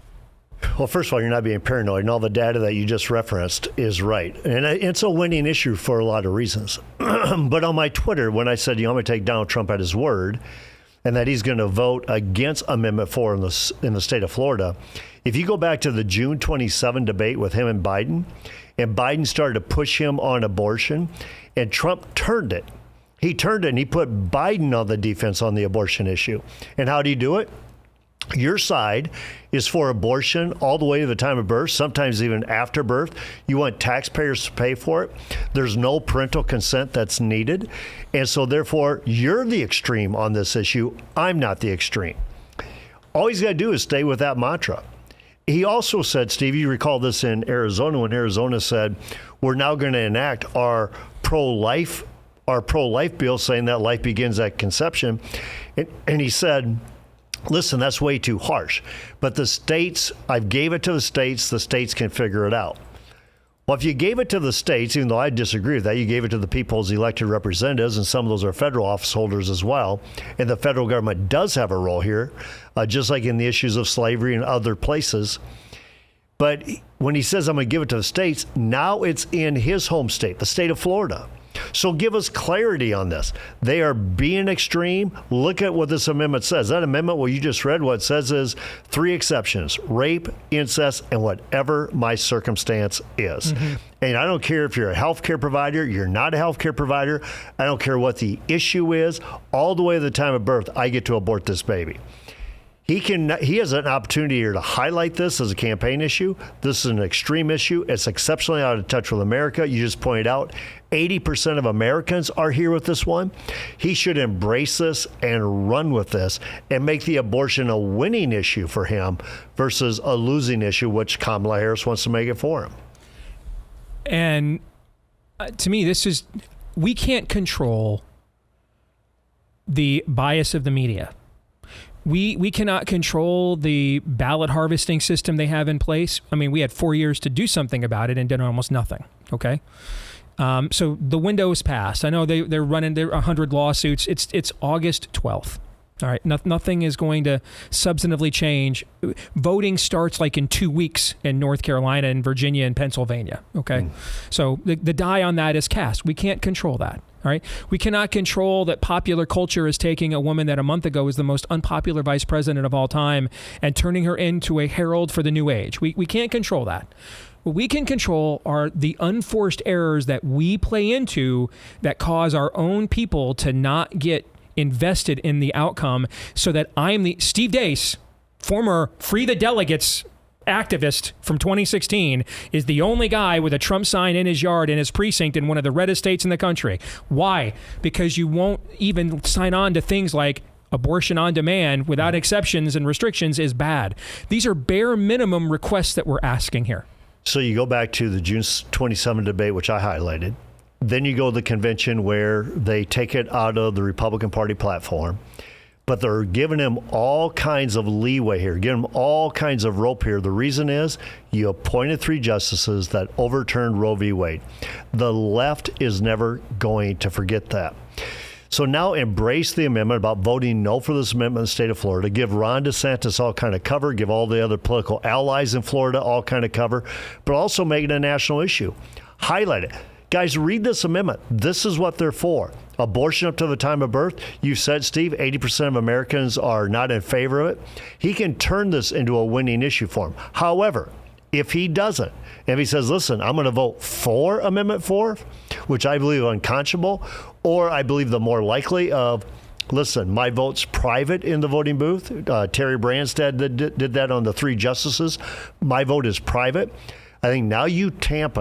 Well, first of all, you're not being paranoid, and all the data that you just referenced is right. And it's a winning issue for a lot of reasons. But on my Twitter, when I said, I'm going to take Donald Trump at his word, and that he's going to vote against Amendment 4 in the state of Florida, if you go back to the June 27 debate with him and Biden started to push him on abortion, and Trump turned it. He turned it, and he put Biden on the defense on the abortion issue. And how do you do it? Your side is for abortion all the way to the time of birth, sometimes even after birth. You want taxpayers to pay for it. There's no parental consent that's needed. And so therefore, you're the extreme on this issue. I'm not the extreme. All he's got to do is stay with that mantra. He also said, Steve, you recall this in Arizona, when Arizona said, we're now going to enact our pro-life bill, saying that life begins at conception. And he said, listen, that's way too harsh. But the states, I gave it to the states can figure it out. Well, if you gave it to the states, even though I disagree with that, you gave it to the people's elected representatives, and some of those are federal office holders as well. And the federal government does have a role here, just like in the issues of slavery and other places. But when he says, I'm going to give it to the states, now it's in his home state, the state of Florida. So give us clarity on this. They are being extreme. Look at what this amendment says. That amendment, what you just read, what it says is 3 exceptions: rape, incest, and whatever my circumstance is. Mm-hmm. And I don't care if you're a healthcare provider, you're not a healthcare provider. I don't care what the issue is. All the way to the time of birth, I get to abort this baby. He has an opportunity here to highlight this as a campaign issue. This is an extreme issue. It's exceptionally out of touch with America. You just pointed out 80% of Americans are here with this one. He should embrace this and run with this and make the abortion a winning issue for him versus a losing issue, which Kamala Harris wants to make it for him. And to me, we can't control the bias of the media. We cannot control the ballot harvesting system they have in place. I mean, we had 4 years to do something about it and did almost nothing. Okay. So the window is passed. I know they're running 100 lawsuits. It's August 12th. All right. Nothing is going to substantively change. Voting starts like in 2 weeks in North Carolina and Virginia and Pennsylvania. Okay. So the die on that is cast. We can't control that. All right. We cannot control that popular culture is taking a woman that a month ago was the most unpopular vice president of all time and turning her into a herald for the new age. We can't control that. What we can control are the unforced errors that we play into that cause our own people to not get invested in the outcome, so that Steve Deace, former Free the Delegates activist from 2016, is the only guy with a Trump sign in his yard in his precinct in one of the reddest states in the country. Why? Because you won't even sign on to things like abortion on demand without exceptions and restrictions is bad. These are bare minimum requests that we're asking here. So you go back to the June 27 debate, which I highlighted. Then you go to the convention where they take it out of the Republican Party platform. But they're giving him all kinds of leeway here, giving him all kinds of rope here. The reason is you appointed 3 justices that overturned Roe v. Wade. The left is never going to forget that. So now embrace the amendment about voting no for this amendment in the state of Florida. Give Ron DeSantis all kind of cover. Give all the other political allies in Florida all kind of cover. But also make it a national issue. Highlight it. Guys, read this amendment. This is what they're for. Abortion up to the time of birth. You said, Steve, 80% of Americans are not in favor of it. He can turn this into a winning issue for him. However, if he doesn't, if he says, listen, I'm going to vote for Amendment 4, which I believe is unconscionable, or I believe the more likely of, listen, my vote's private in the voting booth. Terry Branstad did that on the 3 justices. My vote is private. I think now you tamp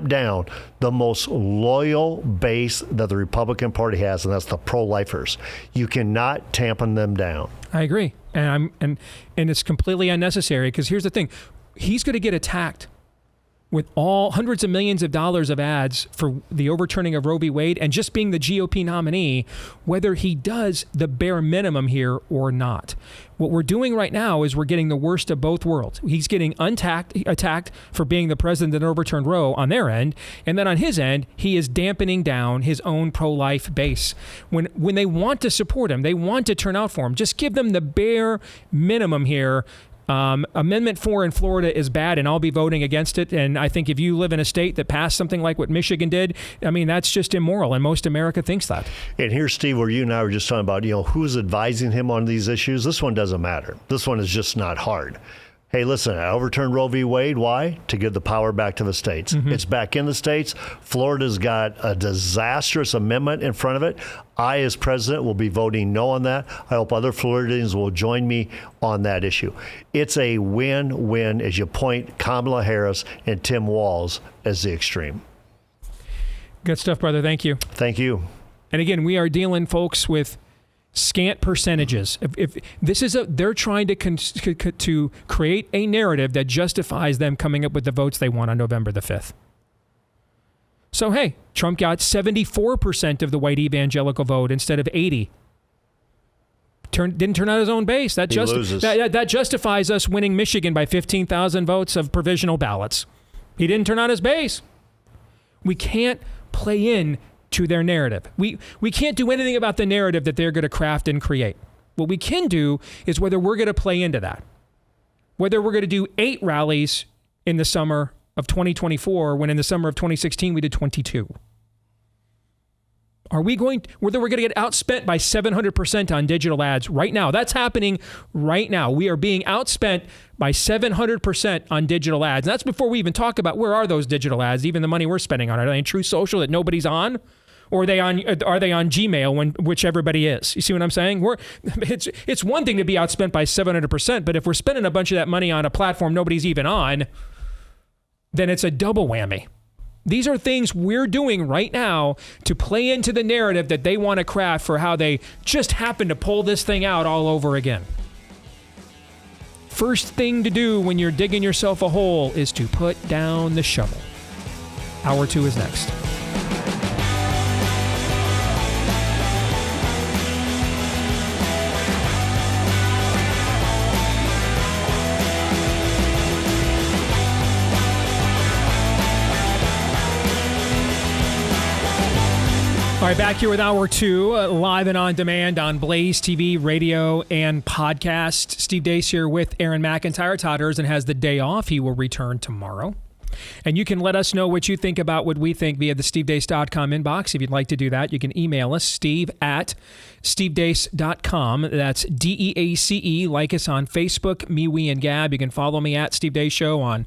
down the most loyal base that the Republican Party has, and that's the pro-lifers. You cannot tampen them down. I agree, and it's completely unnecessary, because here's the thing: he's going to get attacked with all hundreds of millions of dollars of ads for the overturning of Roe v. Wade and just being the GOP nominee, whether he does the bare minimum here or not. What we're doing right now is we're getting the worst of both worlds. He's getting attacked for being the president that overturned Roe on their end, and then on his end, he is dampening down his own pro-life base. When they want to support him, they want to turn out for him, just give them the bare minimum here. Amendment 4 in Florida is bad, and I'll be voting against it. And I think if you live in a state that passed something like what Michigan did, I mean, that's just immoral, and most America thinks that. And here's, Steve, where you and I were just talking about, who's advising him on these issues. This one doesn't matter. This one is just not hard. Hey, listen, I overturned Roe v. Wade. Why? To give the power back to the states. Mm-hmm. It's back in the states. Florida's got a disastrous amendment in front of it. I, as president, will be voting no on that. I hope other Floridians will join me on that issue. It's a win-win as you point Kamala Harris and Tim Walz as the extreme. Good stuff, brother. Thank you. Thank you. And again, we are dealing, folks, with scant percentages. If this is they're trying to create a narrative that justifies them coming up with the votes they want on November the 5th. So, hey, Trump got 74% of the white evangelical vote instead of 80. Didn't turn out his own base. That justifies us winning Michigan by 15,000 votes of provisional ballots. He didn't turn out his base. We can't play in to their narrative. We can't do anything about the narrative that they're going to craft and create. What we can do is whether we're going to play into that. Whether we're going to do 8 rallies in the summer of 2024 when in the summer of 2016 we did 22. Whether we're going to get outspent by 700% on digital ads right now. That's happening right now. We are being outspent by 700% on digital ads. And that's before we even talk about where are those digital ads, even the money we're spending on it. Are they in True Social that nobody's on? Or are they on Gmail, which everybody is? You see what I'm saying? It's one thing to be outspent by 700%, but if we're spending a bunch of that money on a platform nobody's even on, then it's a double whammy. These are things we're doing right now to play into the narrative that they want to craft for how they just happen to pull this thing out all over again. First thing to do when you're digging yourself a hole is to put down the shovel. Hour 2 is next. All right, back here with Hour 2, live and on demand on Blaze TV, radio, and podcast. Steve Deace here with Aaron McIntyre. Todd Erzin has the day off. He will return tomorrow. And you can let us know what you think about what we think via the stevedeace.com inbox. If you'd like to do that, you can email us, steve@stevedeace.com. That's DEACE. Like us on Facebook, me, we, and Gab. You can follow me at Steve Deace Show on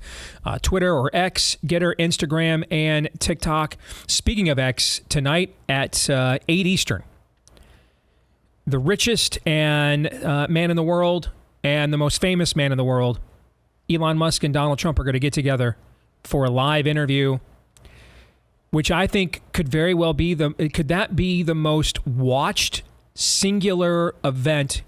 Twitter or X, Getter, Instagram, and TikTok. Speaking of X, tonight at 8 Eastern, the richest and man in the world and the most famous man in the world, Elon Musk and Donald Trump, are going to get together for a live interview, which I think could very well be the most watched singular event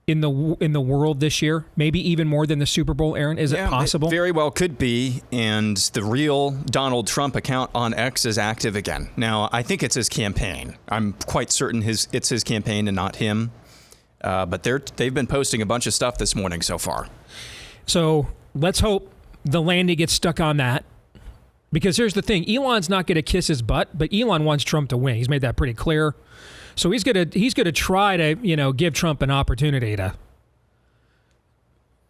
in the world this year, maybe even more than the Super Bowl. Aaron, is it possible? It very well could be, and the real Donald Trump account on X is active again. Now, I think it's his campaign. I'm quite certain it's his campaign and not him. But they've been posting a bunch of stuff this morning so far. So let's hope the landing gets stuck on that. Because here's the thing, Elon's not going to kiss his butt, but Elon wants Trump to win. He's made that pretty clear. So he's gonna try to, give Trump an opportunity to.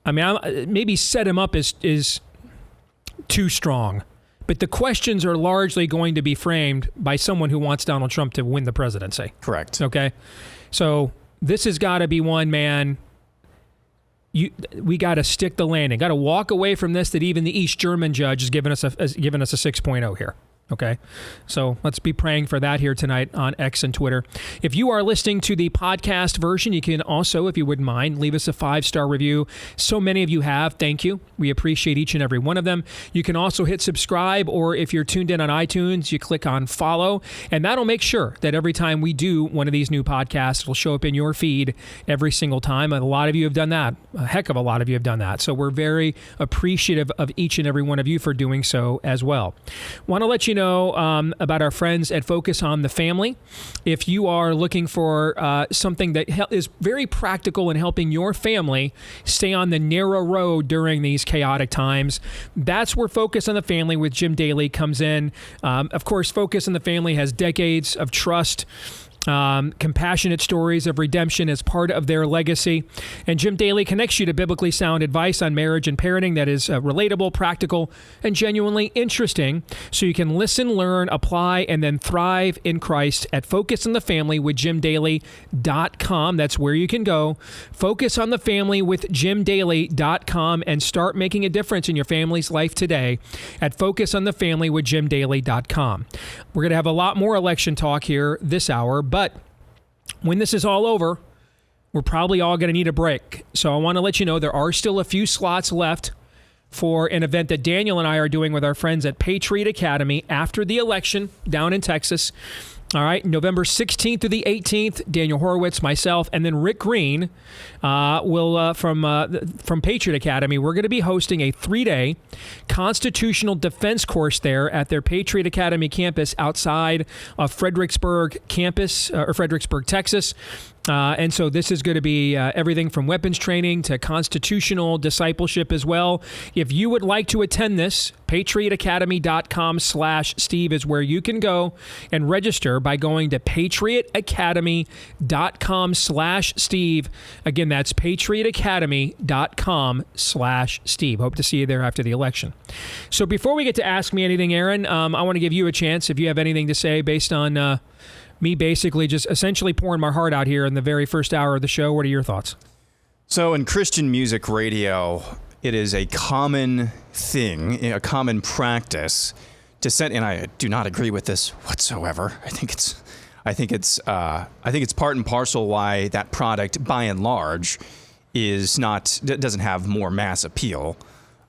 I mean, maybe set him up is too strong, but the questions are largely going to be framed by someone who wants Donald Trump to win the presidency. Correct. Okay, so this has got to be one, man. We got to stick the landing. Got to walk away from this. That even the East German judge has given us a 6.0 here. Okay, so let's be praying for that here tonight on X and Twitter. If you are listening to the podcast version, you can also, if you wouldn't mind, leave us a 5-star review. So many of you have. Thank you. We appreciate each and every one of them. You can also hit subscribe, or if you're tuned in on iTunes, you click on follow, and that'll make sure that every time we do one of these new podcasts, it'll show up in your feed every single time. And a lot of you have done that. A heck of a lot of you have done that. So we're very appreciative of each and every one of you for doing so as well. Want to let you know about our friends at Focus on the Family. If you are looking for something that is very practical in helping your family stay on the narrow road during these chaotic times, that's where Focus on the Family with Jim Daly comes in. Of course, Focus on the Family has decades of trust, compassionate stories of redemption as part of their legacy. And Jim Daly connects you to biblically sound advice on marriage and parenting that is relatable, practical, and genuinely interesting, so you can listen, learn, apply, and then thrive in Christ at FocusOnTheFamilyWithJimDaly.com. That's where you can go. FocusOnTheFamilyWithJimDaly.com and start making a difference in your family's life today at FocusOnTheFamilyWithJimDaly.com. We're going to have a lot more election talk here this hour, but when this is all over, we're probably all going to need a break. So I want to let you know there are still a few slots left for an event that Daniel and I are doing with our friends at Patriot Academy after the election down in Texas. All right, November 16th through the 18th, Daniel Horowitz, myself, and then Rick Green will from Patriot Academy. We're going to be hosting a 3-day constitutional defense course there at their Patriot Academy campus outside of Fredericksburg campus, or Fredericksburg, Texas. And so this is going to be everything from weapons training to constitutional discipleship as well. If you would like to attend this, patriotacademy.com/Steve is where you can go and register by going to patriotacademy.com/Steve. Again, that's patriotacademy.com/Steve. Hope to see you there after the election. So before we get to Ask Me Anything, Aaron, I want to give you a chance if you have anything to say based on me basically just essentially pouring my heart out here in the very first hour of the show. What are your thoughts? So in Christian music radio, it is a common thing, a common practice to send, and I do not agree with this whatsoever. I think it's part and parcel why that product, by and large, doesn't have more mass appeal.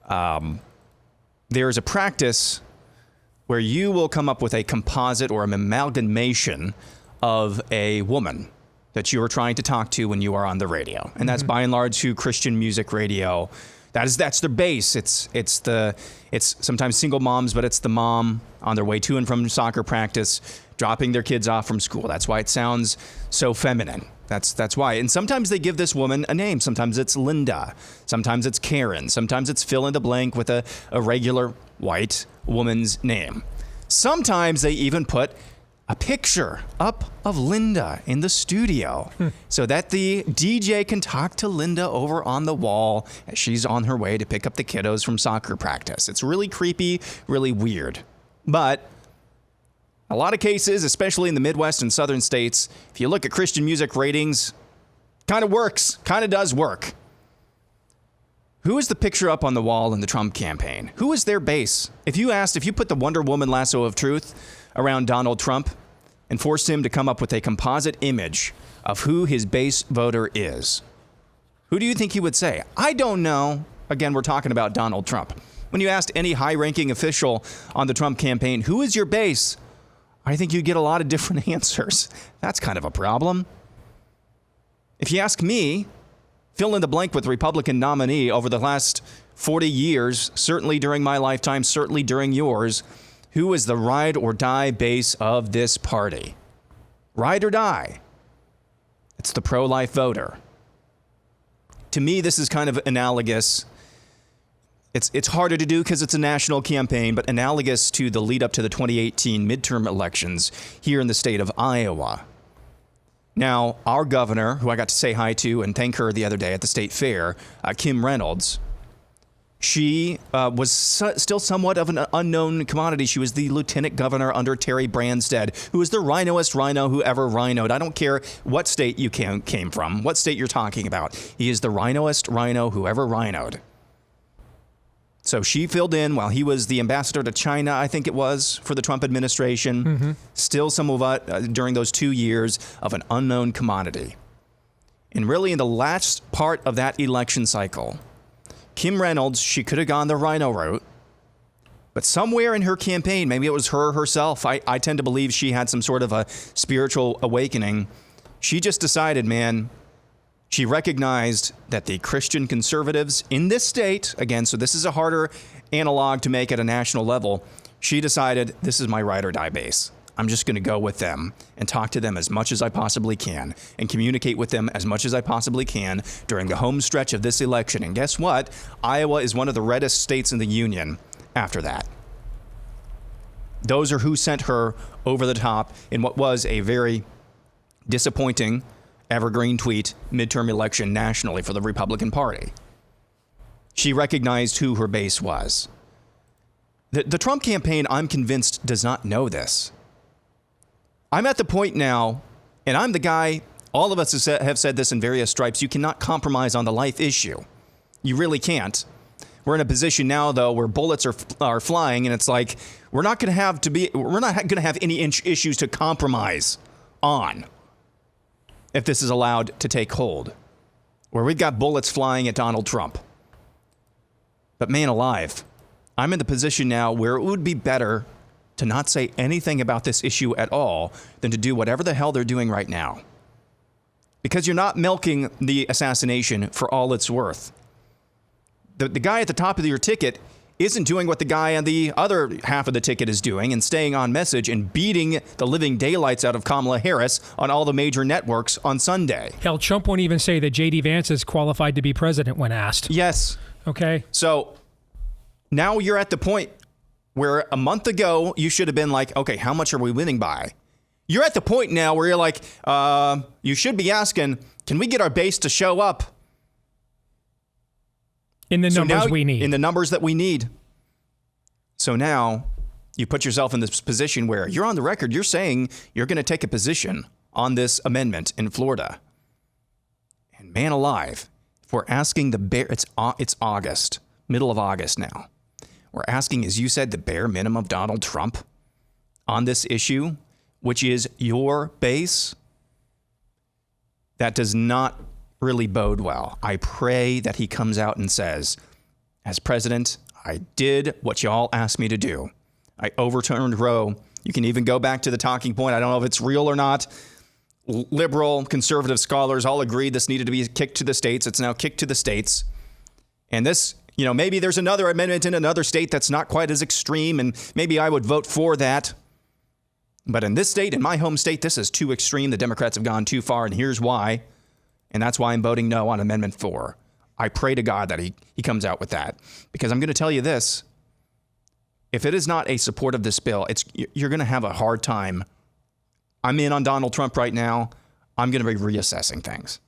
There is a practice where you will come up with a composite or an amalgamation of a woman that you are trying to talk to when you are on the radio. And that's by and large who Christian music radio, that's their base. It's sometimes single moms, but it's the mom on their way to and from soccer practice, dropping their kids off from school. That's why it sounds so feminine. That's why. And sometimes they give this woman a name. Sometimes it's Linda. Sometimes it's Karen. Sometimes it's fill in the blank with a regular white woman's name. Sometimes they even put a picture up of Linda in the studio so that the DJ can talk to Linda over on the wall as she's on her way to pick up the kiddos from soccer practice. It's really creepy, really weird. But a lot of cases, especially in the Midwest and southern states, if you look at Christian music ratings, kind of works, kind of does work. Who is the picture up on the wall in the Trump campaign? Who is their base? If you put the Wonder Woman lasso of truth around Donald Trump and forced him to come up with a composite image of who his base voter is, who do you think he would say? I don't know. Again, we're talking about Donald Trump. When you asked any high-ranking official on the Trump campaign, who is your base? I think you get a lot of different answers. That's kind of a problem. If you ask me, fill in the blank with Republican nominee over the last 40 years, certainly during my lifetime, certainly during yours, who is the ride or die base of this party? Ride or die. It's the pro-life voter. To me, this is kind of analogous. It's harder to do because it's a national campaign, but analogous to the lead up to the 2018 midterm elections here in the state of Iowa. Now, our governor, who I got to say hi to and thank her the other day at the state fair, Kim Reynolds, she was still somewhat of an unknown commodity. She was the lieutenant governor under Terry Branstad, who is the rhinoest rhino who ever rhinoed. I don't care what state you came from, what state you're talking about. He is the rhinoest rhino who ever rhinoed. So she filled in while he was the ambassador to China, I think it was, for the Trump administration. Mm-hmm. Still some of during those 2 years of an unknown commodity. And really in the last part of that election cycle, Kim Reynolds, she could have gone the rhino route, but somewhere in her campaign, maybe it was her herself, I tend to believe she had some sort of a spiritual awakening. She just decided, man, she recognized that the Christian conservatives in this state, again, so this is a harder analog to make at a national level, she decided this is my ride or die base. I'm just going to go with them and talk to them as much as I possibly can and communicate with them as much as I possibly can during the home stretch of this election. And guess what? Iowa is one of the reddest states in the union after that. Those are who sent her over the top in what was a very disappointing evergreen tweet midterm election nationally for the Republican Party. She recognized who her base was. The Trump campaign, I'm convinced, does not know this. I'm at the point now, and I'm the guy, all of us have said this in various stripes, you cannot compromise on the life issue. You really can't. We're in a position now, though, where bullets are flying, and it's like, we're not going to have any issues to compromise on if this is allowed to take hold, where we've got bullets flying at Donald Trump. But man alive, I'm in the position now where it would be better to not say anything about this issue at all than to do whatever the hell they're doing right now. Because you're not milking the assassination for all it's worth. The guy at the top of your ticket isn't doing what the guy on the other half of the ticket is doing and staying on message and beating the living daylights out of Kamala Harris on all the major networks on Sunday. Hell, Trump won't even say that J.D. Vance is qualified to be president when asked. Yes. Okay. So now you're at the point where a month ago you should have been like, okay, how much are we winning by? You're at the point now where you're like, you should be asking, can we get our base to show up? In the numbers we need. In the numbers that we need. So now you put yourself in this position where you're on the record. You're saying you're going to take a position on this amendment in Florida. And man alive, if we're asking it's August, middle of August now. We're asking, as you said, the bare minimum of Donald Trump on this issue, which is your base. That does not really bode well. I pray that he comes out and says, as president, I did what y'all asked me to do. I overturned Roe. You can even go back to the talking point. I don't know if it's real or not. Liberal, conservative scholars all agreed this needed to be kicked to the states. It's now kicked to the states. And this, maybe there's another amendment in another state that's not quite as extreme, and maybe I would vote for that. But in this state, in my home state, this is too extreme. The Democrats have gone too far, and here's why. And that's why I'm voting no on Amendment 4. I pray to God that he comes out with that. Because I'm going to tell you this. If it is not a support of this bill, you're going to have a hard time. I'm in on Donald Trump right now. I'm going to be reassessing things.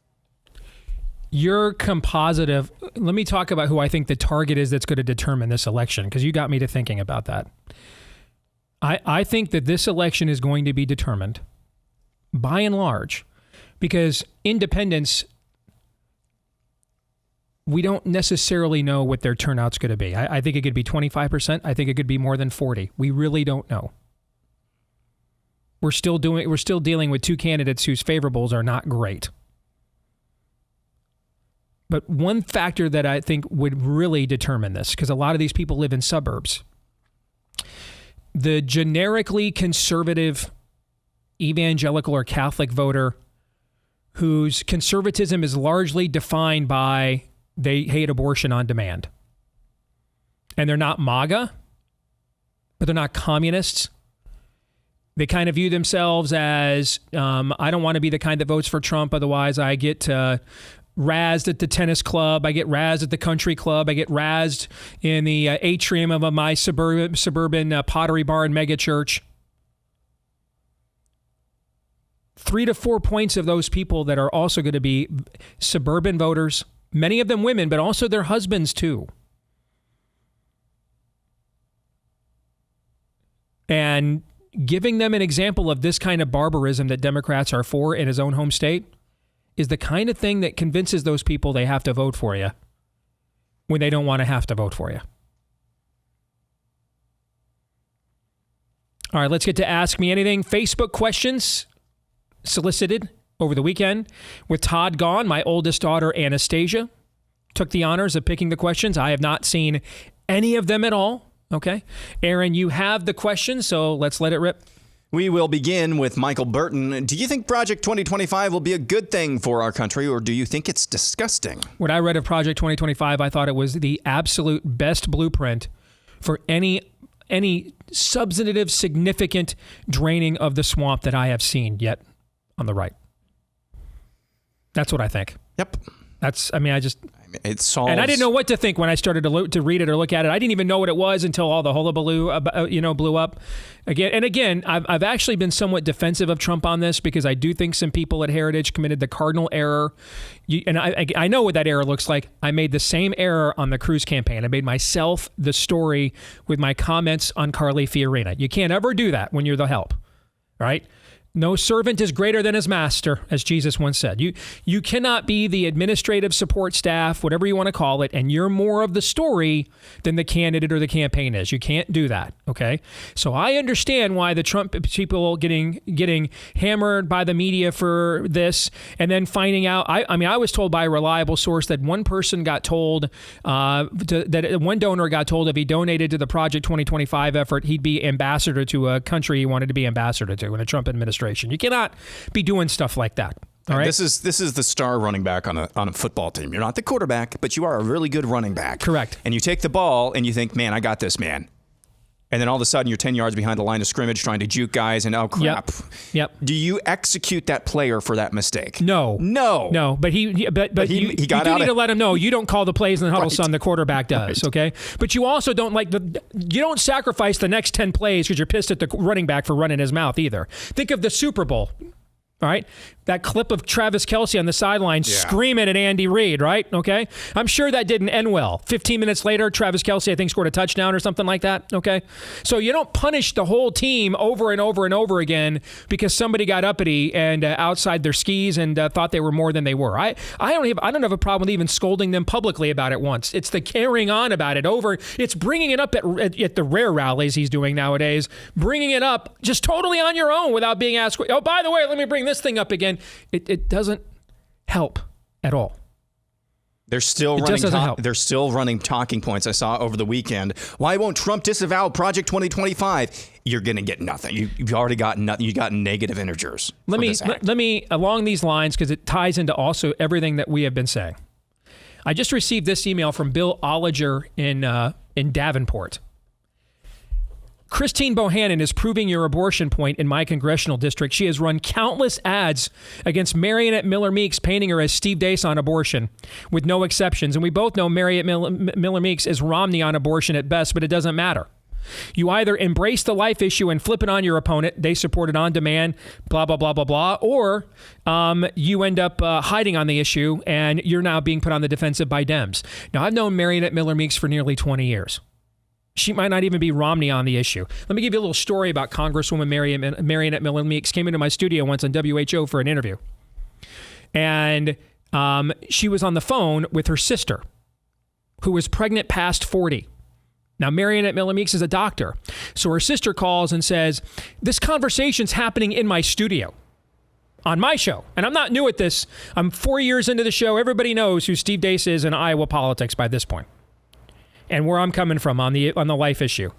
You're compositive. Let me talk about who I think the target is that's going to determine this election, because you got me to thinking about that. I think that this election is going to be determined, by and large, because independents, we don't necessarily know what their turnout's going to be. I think it could be 25%. I think it could be more than 40%. We really don't know. We're still dealing with two candidates whose favorables are not great. But one factor that I think would really determine this, because a lot of these people live in suburbs, the generically conservative evangelical or Catholic voter whose conservatism is largely defined by they hate abortion on demand. And they're not MAGA, but they're not communists. They kind of view themselves as, I don't want to be the kind that votes for Trump, otherwise I get to razzed at the tennis club. I get razzed at the country club. I get razzed in the atrium of my suburban Pottery Barn mega church. 3 to 4 points of those people that are also going to be suburban voters, many of them women, but also their husbands too. And giving them an example of this kind of barbarism that Democrats are for in his own home state is the kind of thing that convinces those people they have to vote for you when they don't want to have to vote for you. All right, let's get to Ask Me Anything. Facebook questions solicited over the weekend. With Todd gone, my oldest daughter, Anastasia, took the honors of picking the questions. I have not seen any of them at all. Okay. Aaron, you have the questions, so let's let it rip. We will begin with Michael Burton. Do you think Project 2025 will be a good thing for our country, or do you think it's disgusting? When I read of Project 2025, I thought it was the absolute best blueprint for any substantive, significant draining of the swamp that I have seen yet on the right. That's what I think. Yep. It solves. And I didn't know what to think when I started to read it or look at it. I didn't even know what it was until all the hullabaloo, blew up. Again, I've actually been somewhat defensive of Trump on this because I do think some people at Heritage committed the cardinal error. And I know what that error looks like. I made the same error on the Cruz campaign. I made myself the story with my comments on Carly Fiorina. You can't ever do that when you're the help, right? No servant is greater than his master, as Jesus once said. You cannot be the administrative support staff, whatever you want to call it, and you're more of the story than the candidate or the campaign is. You can't do that, okay? So I understand why the Trump people getting hammered by the media for this, and then finding out. I was told by a reliable source that one person got told that one donor got told if he donated to the Project 2025 effort, he'd be ambassador to a country he wanted to be ambassador to in a Trump administration. You cannot be doing stuff like that. All right. This is the star running back on a football team. You're not the quarterback, but you are a really good running back. Correct. And you take the ball and you think, man, I got this, man. And then all of a sudden you're 10 yards behind the line of scrimmage trying to juke guys and oh crap. Yep. Do you execute that player for that mistake? No. But you do need to let him know you don't call the plays in the huddle, son. The quarterback does. Right. Okay. But you also don't you don't sacrifice the next 10 plays because you're pissed at the running back for running his mouth either. Think of the Super Bowl. All right. That clip of Travis Kelce on the sideline screaming at Andy Reid, right? Okay. I'm sure that didn't end well. 15 minutes later, Travis Kelce, I think, scored a touchdown or something like that. Okay. So you don't punish the whole team over and over and over again because somebody got uppity and outside their skis and thought they were more than they were. I don't have a problem with even scolding them publicly about it once. It's the carrying on about it over. It's bringing it up at the rare rallies he's doing nowadays, bringing it up just totally on your own without being asked, oh, by the way, let me bring this thing up again. It doesn't help at all. They're still running talking points I saw over the weekend. Why won't Trump disavow Project 2025? You're going to get nothing. You've already got nothing. You got negative integers. Let me along these lines, because it ties into also everything that we have been saying. I just received this email from Bill Olliger in Davenport. Christine Bohannon is proving your abortion point in my congressional district. She has run countless ads against Marionette Miller Meeks, painting her as Steve Deace on abortion, with no exceptions. And we both know Marionette Miller Meeks is Romney on abortion at best, but it doesn't matter. You either embrace the life issue and flip it on your opponent, they support it on demand, blah, blah, blah, blah, blah, or you end up hiding on the issue and you're now being put on the defensive by Dems. Now, I've known Marionette Miller Meeks for nearly 20 years. She might not even be Romney on the issue. Let me give you a little story about Congresswoman Marionette Miller Meeks. Came into my studio once on WHO for an interview. And she was on the phone with her sister, who was pregnant past 40. Now, Marionette Miller Meeks is a doctor. So her sister calls and says, this conversation's happening in my studio on my show. And I'm not new at this. I'm 4 years into the show. Everybody knows who Steve Deace is in Iowa politics by this point. And where I'm coming from on the life issue.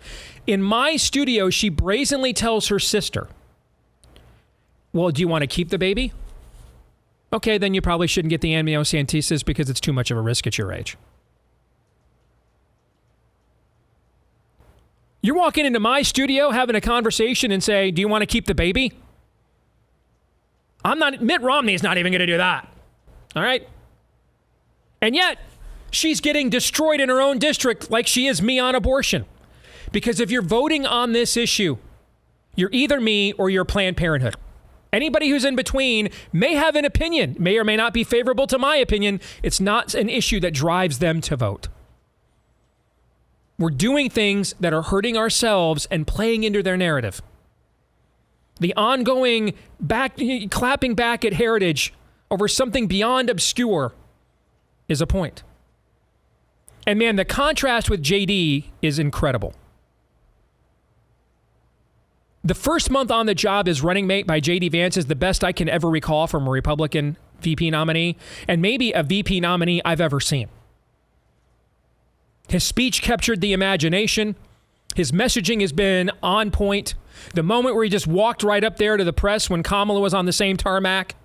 In my studio, she brazenly tells her sister, well, do you want to keep the baby? Okay, then you probably shouldn't get the amniocentesis because it's too much of a risk at your age. You're walking into my studio having a conversation and say, do you want to keep the baby? Mitt Romney is not even going to do that. All right? And yet, she's getting destroyed in her own district like she is me on abortion. Because if you're voting on this issue, you're either me or you're Planned Parenthood. Anybody who's in between may have an opinion, may or may not be favorable to my opinion. It's not an issue that drives them to vote. We're doing things that are hurting ourselves and playing into their narrative. The ongoing clapping back at heritage over something beyond obscure is a point. And man, the contrast with JD is incredible. The first month on the job as running mate by J.D. Vance is the best I can ever recall from a Republican VP nominee, and maybe a VP nominee I've ever seen. His speech captured the imagination. His messaging has been on point. The moment where he just walked right up there to the press when Kamala was on the same tarmac.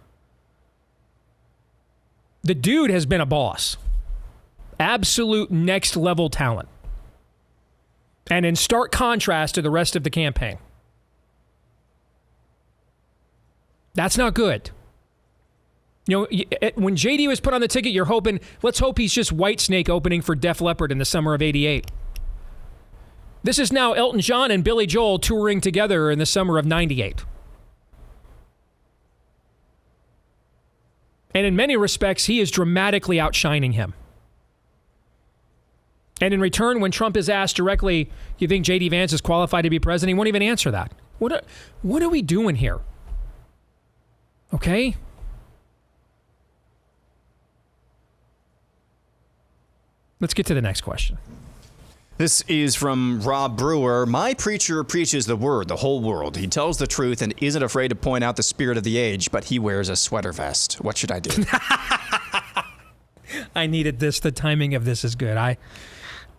The dude has been a boss. Absolute next level talent. And in stark contrast to the rest of the campaign. That's not good. You know, when JD was put on the ticket, you're hoping, let's hope he's just Whitesnake opening for Def Leppard in the summer of '88. This is now Elton John and Billy Joel touring together in the summer of '98. And in many respects, he is dramatically outshining him. And in return, when Trump is asked directly, you think J.D. Vance is qualified to be president, he won't even answer that. What are we doing here? Okay? Let's get to the next question. This is from Rob Brewer. My preacher preaches the word, the whole world. He tells the truth and isn't afraid to point out the spirit of the age, but he wears a sweater vest. What should I do? I needed this. The timing of this is good.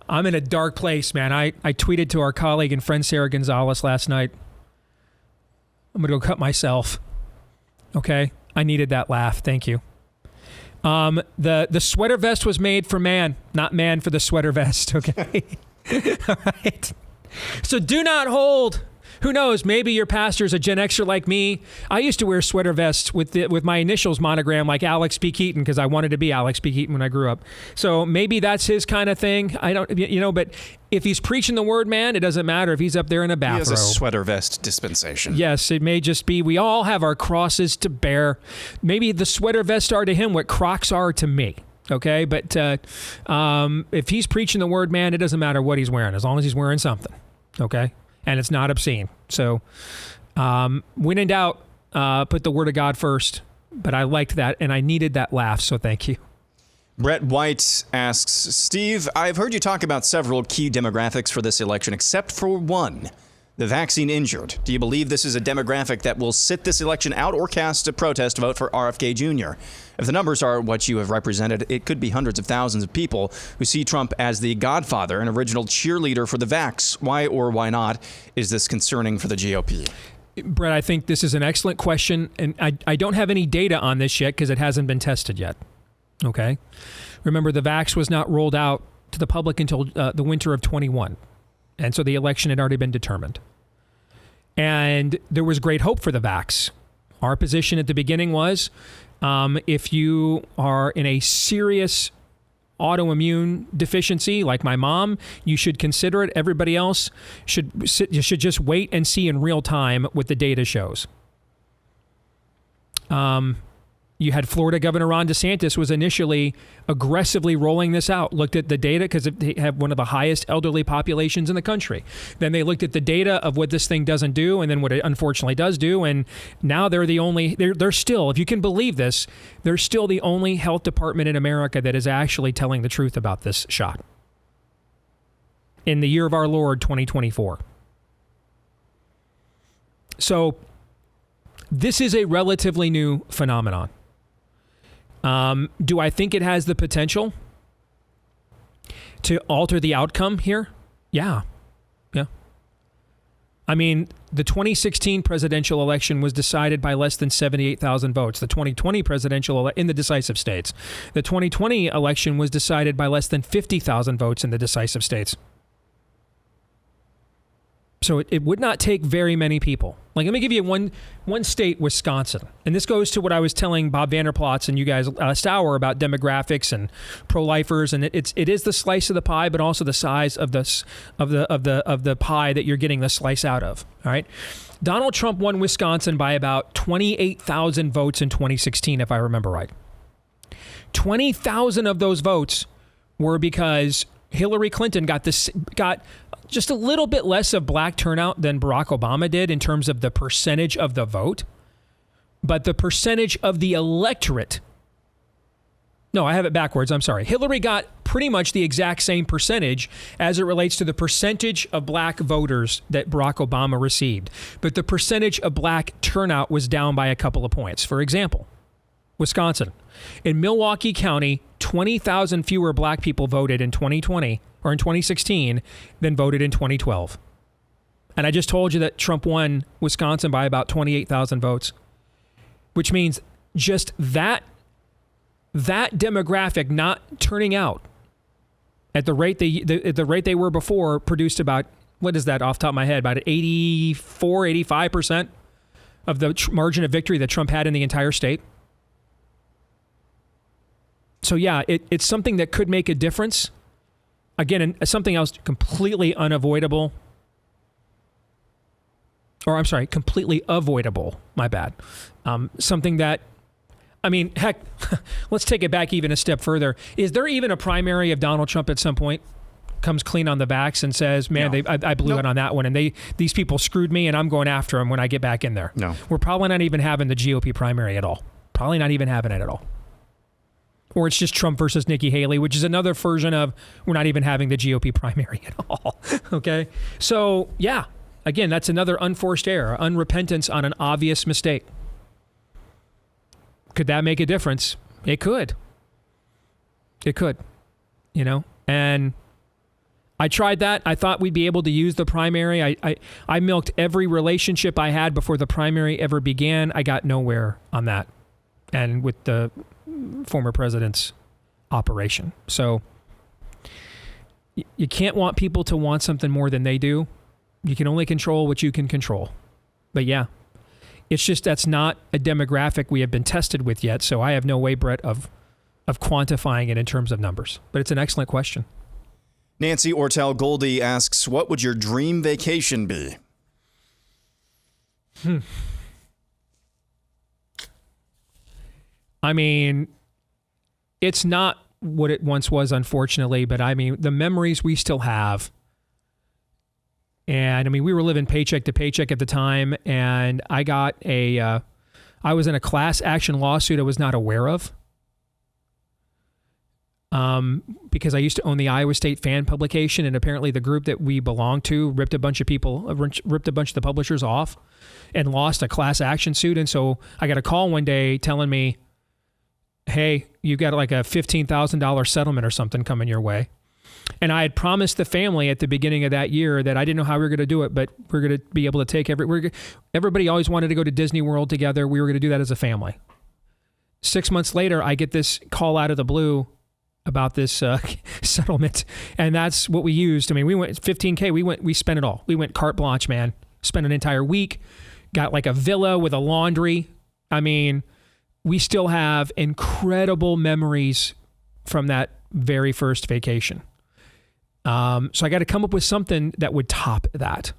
I'm in a dark place, man. I tweeted to our colleague and friend Sarah Gonzalez last night. I'm going to go cut myself. Okay? I needed that laugh. Thank you. The sweater vest was made for man, not man for the sweater vest. Okay? All right. So do not hold. Who knows? Maybe your pastor's a Gen Xer like me. I used to wear sweater vests with my initials monogram like Alex P. Keaton because I wanted to be Alex P. Keaton when I grew up. So maybe that's his kind of thing. I don't, but if he's preaching the word, man, it doesn't matter if he's up there in a bathrobe. He has a sweater vest dispensation. Yes, it may just be we all have our crosses to bear. Maybe the sweater vests are to him what Crocs are to me. Okay, but if he's preaching the word, man, it doesn't matter what he's wearing as long as he's wearing something. Okay. And it's not obscene. So when in doubt, put the word of God first. But I liked that, and I needed that laugh, so thank you. Brett White asks, Steve, I've heard you talk about several key demographics for this election, except for one, the vaccine injured. Do you believe this is a demographic that will sit this election out or cast a protest vote for RFK Jr.? If the numbers are what you have represented, it could be hundreds of thousands of people who see Trump as the godfather and original cheerleader for the vax. Why or why not is this concerning for the GOP? Brett, I think this is an excellent question, and I don't have any data on this yet because it hasn't been tested yet. Okay? Remember, the vax was not rolled out to the public until the winter of 21, and so the election had already been determined. And there was great hope for the vax. Our position at the beginning was, if you are in a serious autoimmune deficiency, like my mom, you should consider it. Everybody else should just wait and see in real time what the data shows. You had Florida Governor Ron DeSantis was initially aggressively rolling this out, looked at the data because they have one of the highest elderly populations in the country. Then they looked at the data of what this thing doesn't do and then what it unfortunately does do. And now they're still, if you can believe this, they're still the only health department in America that is actually telling the truth about this shot. In the year of our Lord, 2024. So this is a relatively new phenomenon. Do I think it has the potential to alter the outcome here? Yeah. I mean, the 2016 presidential election was decided by less than 78,000 votes. The 2020 presidential in the decisive states. The 2020 election was decided by less than 50,000 votes in the decisive states. So it would not take very many people. Like, let me give you one state, Wisconsin. And this goes to what I was telling Bob Vander Plaats and you guys last hour about demographics and pro-lifers. And it is the slice of the pie, but also the size of the pie that you're getting the slice out of. All right. Donald Trump won Wisconsin by about 28,000 votes in 2016, if I remember right. 20,000 of those votes were because Hillary Clinton got just a little bit less of black turnout than Barack Obama did in terms of the percentage of the vote, but the percentage of the electorate. No, I have it backwards. I'm sorry. Hillary got pretty much the exact same percentage as it relates to the percentage of black voters that Barack Obama received, but the percentage of black turnout was down by a couple of points. For example, Wisconsin. In Milwaukee County, 20,000 fewer black people voted in 2020 or in 2016 than voted in 2012. And I just told you that Trump won Wisconsin by about 28,000 votes, which means just that demographic not turning out at the rate they were before produced about, what is that off the top of my head, about 85% of the margin of victory that Trump had in the entire state. So yeah, it's something that could make a difference. Again, something else completely unavoidable. Or I'm sorry, completely avoidable. My bad. Something that, I mean, heck, let's take it back even a step further. Is there even a primary of Donald Trump at some point comes clean on the backs and says, man, no. I blew it on that one, and these people screwed me, and I'm going after them when I get back in there? No. We're probably not even having the GOP primary at all. Probably not even having it at all. Or it's just Trump versus Nikki Haley, which is another version of we're not even having the GOP primary at all. Okay? So, yeah. Again, that's another unforced error, unrepentance on an obvious mistake. Could that make a difference? It could. It could. You know? And I tried that. I thought we'd be able to use the primary. I milked every relationship I had before the primary ever began. I got nowhere on that. And with the former president's operation. So you can't want people to want something more than they do. You can only control what you can control. But yeah, it's just that's not a demographic we have been tested with yet. So I have no way, Brett, of quantifying it in terms of numbers. But it's an excellent question. Nancy Ortel Goldie asks, what would your dream vacation be? I mean, it's not what it once was, unfortunately, but I mean, the memories we still have. And I mean, we were living paycheck to paycheck at the time, and I got I was in a class action lawsuit I was not aware of. Because I used to own the Iowa State Fan publication, and apparently the group that we belonged to ripped a bunch of the publishers off and lost a class action suit. And so I got a call one day telling me, hey, you got like a $15,000 settlement or something coming your way. And I had promised the family at the beginning of that year that I didn't know how we were going to do it, but we're going to be able to take everybody always wanted to go to Disney World together. We were going to do that as a family. 6 months later, I get this call out of the blue about this settlement. And that's what we used. I mean, we went $15K. We spent it all. We went carte blanche, man. Spent an entire week, got like a villa with a laundry. I mean, we still have incredible memories from that very first vacation. So I got to come up with something that would top that.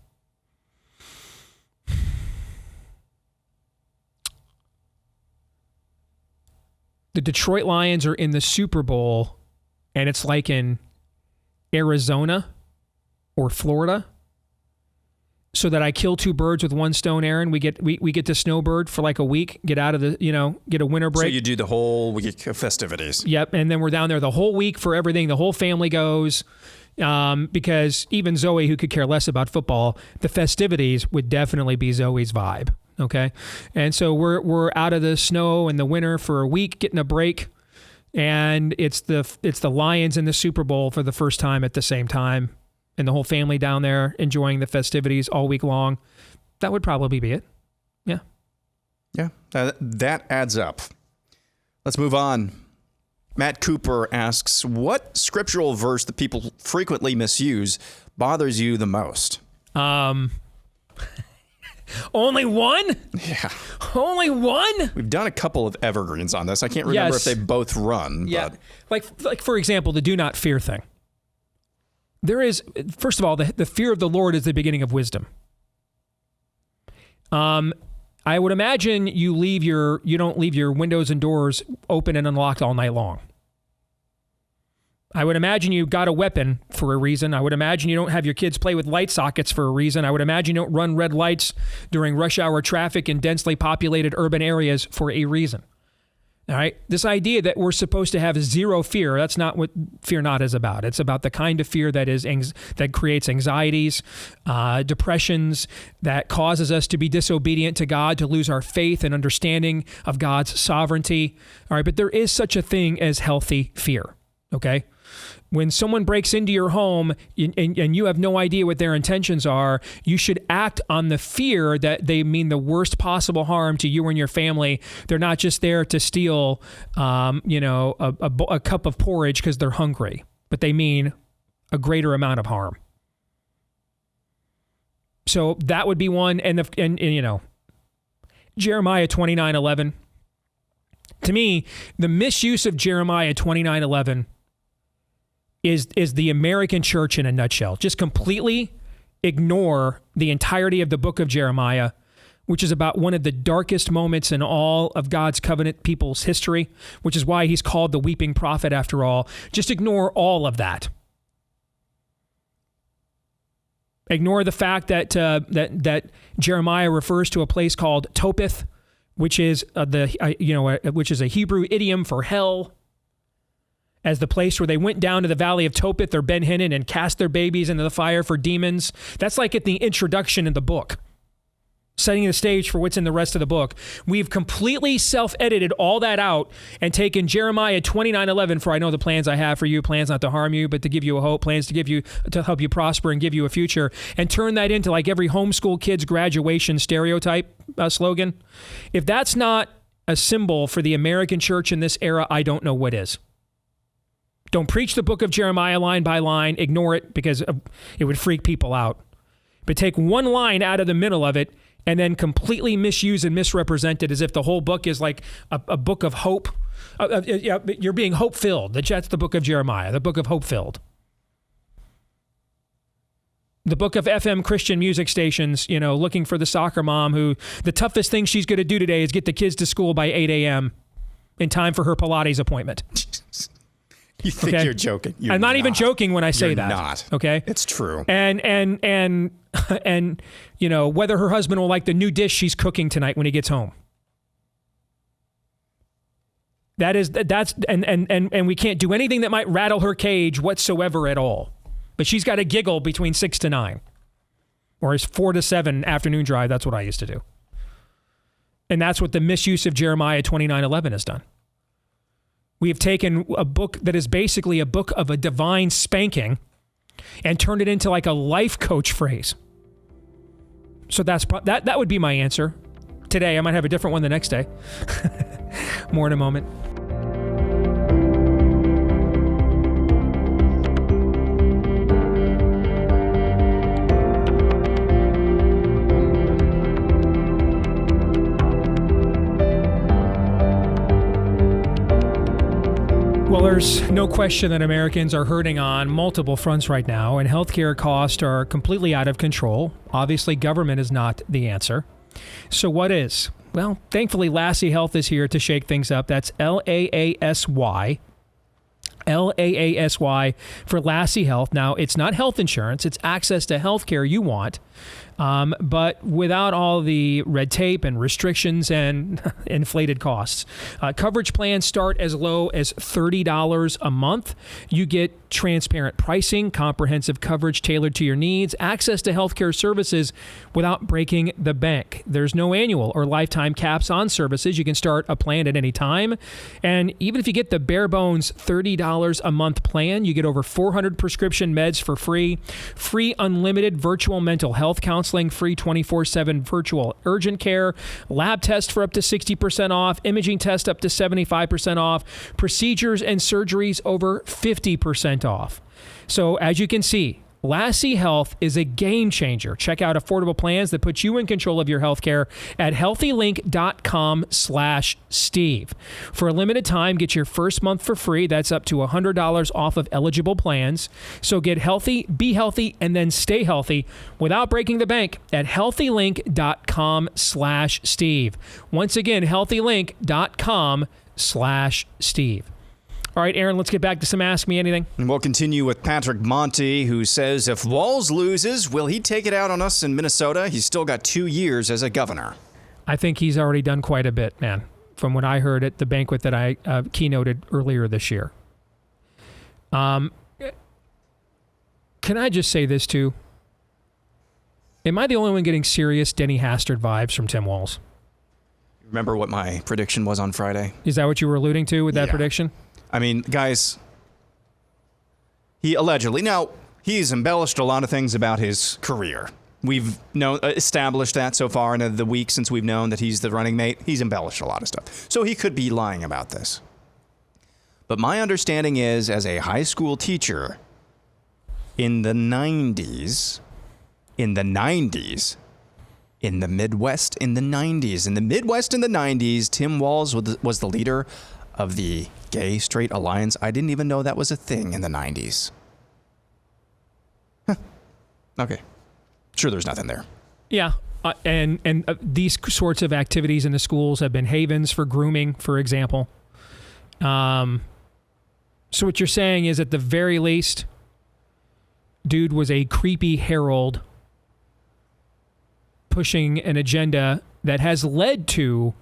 The Detroit Lions are in the Super Bowl, and it's like in Arizona or Florida. So that I kill two birds with one stone, Aaron. We get to snowbird for like a week, get out of the, get a winter break. So you do the whole week of festivities. Yep. And then we're down there the whole week for everything. The whole family goes. Because even Zoe, who could care less about football, the festivities would definitely be Zoe's vibe. Okay. And so we're out of the snow and the winter for a week, getting a break. And it's the Lions in the Super Bowl for the first time at the same time. And the whole family down there enjoying the festivities all week long. That would probably be it. Yeah. Yeah, that adds up. Let's move on. Matt Cooper asks, what scriptural verse that people frequently misuse bothers you the most? Only one? Yeah. Only one? We've done a couple of evergreens on this. I can't remember if they both run. Yeah. But. Like for example, the do not fear thing. There is, first of all, the fear of the Lord is the beginning of wisdom. I would imagine you don't leave your windows and doors open and unlocked all night long. I would imagine you got a weapon for a reason. I would imagine you don't have your kids play with light sockets for a reason. I would imagine you don't run red lights during rush hour traffic in densely populated urban areas for a reason. All right? This idea that we're supposed to have zero fear, that's not what fear not is about. It's about the kind of fear that creates anxieties, depressions, that causes us to be disobedient to God, to lose our faith and understanding of God's sovereignty. All right? But there is such a thing as healthy fear. Okay? When someone breaks into your home and you have no idea what their intentions are, you should act on the fear that they mean the worst possible harm to you and your family. They're not just there to steal, a cup of porridge because they're hungry, but they mean a greater amount of harm. So that would be one. And Jeremiah 29:11. To me, the misuse of Jeremiah 29:11 is the American church in a nutshell. Just completely ignore the entirety of the book of Jeremiah, which is about one of the darkest moments in all of God's covenant people's history, which is why he's called the weeping prophet after all. Just ignore all of that. Ignore the fact that Jeremiah refers to a place called Topeth, which is which is a Hebrew idiom for hell, as the place where they went down to the valley of Topeth or Ben Hinnom and cast their babies into the fire for demons. That's like at the introduction in the book, setting the stage for what's in the rest of the book. We've completely self-edited all that out and taken Jeremiah 29:11, for I know the plans I have for you, plans not to harm you, but to give you a hope, plans to help you prosper and give you a future, and turn that into like every homeschool kid's graduation stereotype slogan. If that's not a symbol for the American church in this era, I don't know what is. Don't preach the book of Jeremiah line by line. Ignore it because it would freak people out. But take one line out of the middle of it and then completely misuse and misrepresent it as if the whole book is like a book of hope. You're being hope-filled. That's the book of Jeremiah, the book of hope-filled. The book of FM Christian music stations, looking for the soccer mom who the toughest thing she's going to do today is get the kids to school by 8 a.m. in time for her Pilates appointment. You think you're joking. I'm not even joking when I say that. You're not. Okay? It's true. And whether her husband will like the new dish she's cooking tonight when he gets home. And we can't do anything that might rattle her cage whatsoever at all. But she's got to giggle between 6 to 9. Or his 4 to 7 afternoon drive. That's what I used to do. And that's what the misuse of Jeremiah 29:11 has done. We have taken a book that is basically a book of a divine spanking and turned it into like a life coach phrase. So that would be my answer. Today, I might have a different one the next day. More in a moment. Well, there's no question that Americans are hurting on multiple fronts right now, and healthcare costs are completely out of control. Obviously, government is not the answer. So what is? Well, thankfully, Lassie Health is here to shake things up. That's L-A-A-S-Y. L-A-A-S-Y for Lassie Health. Now, it's not health insurance. It's access to health care you want, but without all the red tape and restrictions and inflated costs. Coverage plans start as low as $30 a month. You get transparent pricing, comprehensive coverage tailored to your needs, access to healthcare services without breaking the bank. There's no annual or lifetime caps on services. You can start a plan at any time. And even if you get the bare bones $30 a month plan, you get over 400 prescription meds for free, free unlimited virtual mental health counseling, free 24/7 virtual urgent care, lab test for up to 60% off, imaging test up to 75% off, procedures and surgeries over 50% off. So as you can see, Lassie Health is a game changer. Check out affordable plans that put you in control of your healthcare at healthylink.com/Steve. For a limited time, get your first month for free. That's up to $100 off of eligible plans. So get healthy, be healthy, and then stay healthy without breaking the bank at healthylink.com/Steve. Once again, healthylink.com/Steve. All right, Aaron, let's get back to some Ask Me Anything. And we'll continue with Patrick Monty, who says if Walz loses, will he take it out on us in Minnesota? He's still got 2 years as a governor. I think he's already done quite a bit, man, from what I heard at the banquet that I keynoted earlier this year. Can I just say this, too? Am I the only one getting serious Denny Hastert vibes from Tim Walz? Remember what my prediction was on Friday? Is that what you were alluding to with that prediction? I mean, guys, he allegedly, now, he's embellished a lot of things about his career. We've established that so far in the week since we've known that he's the running mate. He's embellished a lot of stuff. So he could be lying about this. But my understanding is, as a high school teacher in the 90s, in the Midwest in the 90s, Tim Walz was the leader of the Gay Straight Alliance. I didn't even know that was a thing in the 90s. Huh. Okay. Sure, there's nothing there. Yeah. And these sorts of activities in the schools have been havens for grooming, for example. So what you're saying is, at the very least, dude was a creepy herald pushing an agenda that has led to,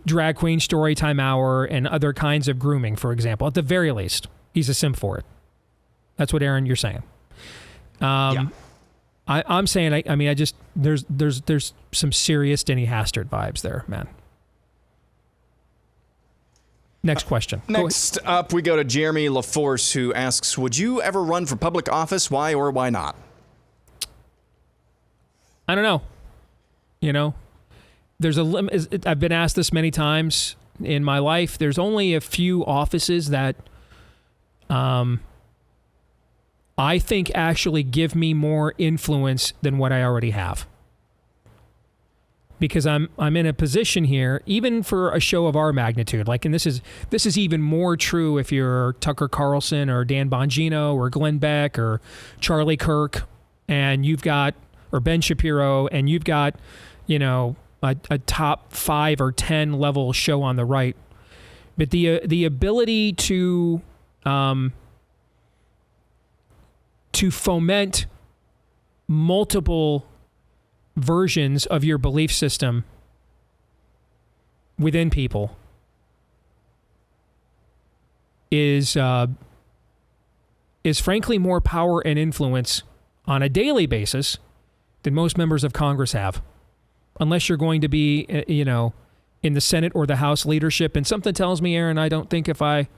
drag queen story time hour and other kinds of grooming, for example. At the very least, he's a simp for it. That's what, Aaron, you're saying. I'm saying, there's some serious Denny Hastert vibes there, man. Next question. Next up, we go to Jeremy LaForce, who asks, would you ever run for public office? Why or why not? I don't know. There's a limit. I've been asked this many times in my life. There's only a few offices that I think actually give me more influence than what I already have. Because I'm in a position here, even for a show of our magnitude, and this is even more true if you're Tucker Carlson or Dan Bongino or Glenn Beck or Charlie Kirk, and you've got, or Ben Shapiro, and you've got, a top 5 or 10 level show on the right. But the ability to foment multiple versions of your belief system within people is frankly more power and influence on a daily basis than most members of Congress have, unless you're going to be, in the Senate or the House leadership. And something tells me, Aaron, I don't think if I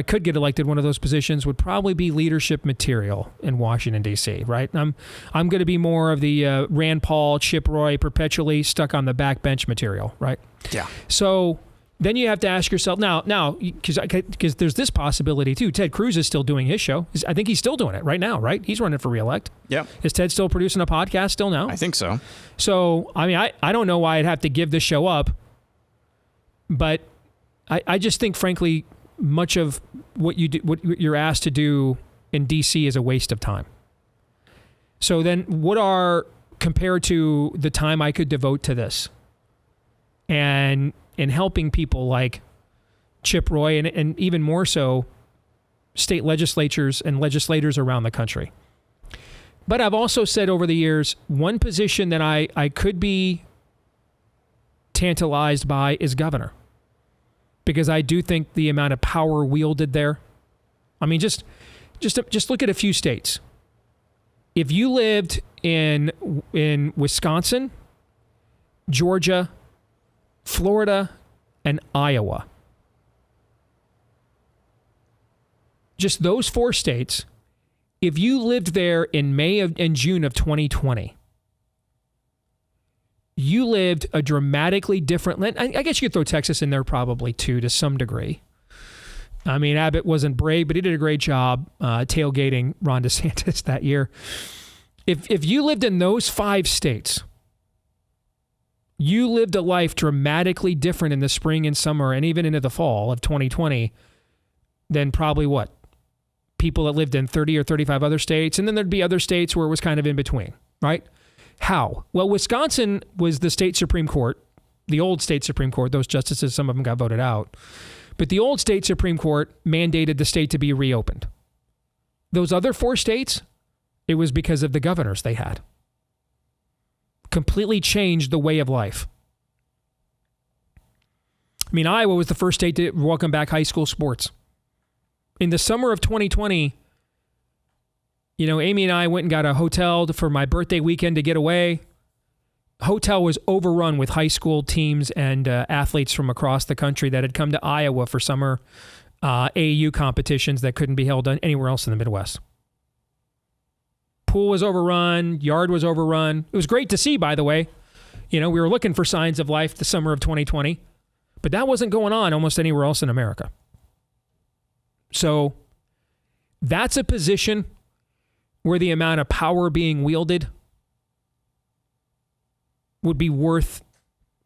could get elected, one of those positions would probably be leadership material in Washington, D.C., right? I'm going to be more of the Rand Paul, Chip Roy, perpetually stuck on the backbench material, right? Yeah. So then you have to ask yourself, now, because there's this possibility too. Ted Cruz is still doing his show. I think he's still doing it right now, right? He's running for re-elect. Yeah. Is Ted still producing a podcast still now? I think so. So, I don't know why I'd have to give this show up, but I just think, frankly, much of what you're asked to do in D.C. is a waste of time. So then compared to the time I could devote to this and in helping people like Chip Roy and even more so state legislatures and legislators around the country. But I've also said over the years, one position that I could be tantalized by is governor. Because I do think the amount of power wielded there. I mean, just look at a few states. If you lived in Wisconsin, Georgia, Florida, and Iowa, just those 4 states, if you lived there in May and June of 2020, you lived a dramatically different... I guess you could throw Texas in there probably too, to some degree. I mean, Abbott wasn't brave, but he did a great job tailgating Ron DeSantis that year. If you lived in those 5 states, you lived a life dramatically different in the spring and summer and even into the fall of 2020 than probably what? People that lived in 30 or 35 other states. And then there'd be other states where it was kind of in between, right? How? Well, Wisconsin was the state Supreme Court, the old state Supreme Court. Those justices, some of them got voted out. But the old state Supreme Court mandated the state to be reopened. Those other 4 states, it was because of the governors they had. Completely changed the way of life. I mean, Iowa was the first state to welcome back high school sports. In the summer of 2020, Amy and I went and got a hotel for my birthday weekend to get away. Hotel was overrun with high school teams and athletes from across the country that had come to Iowa for summer AAU competitions that couldn't be held anywhere else in the Midwest. Pool was overrun. Yard was overrun. It was great to see, by the way. We were looking for signs of life the summer of 2020, but that wasn't going on almost anywhere else in America. So that's a position where the amount of power being wielded would be worth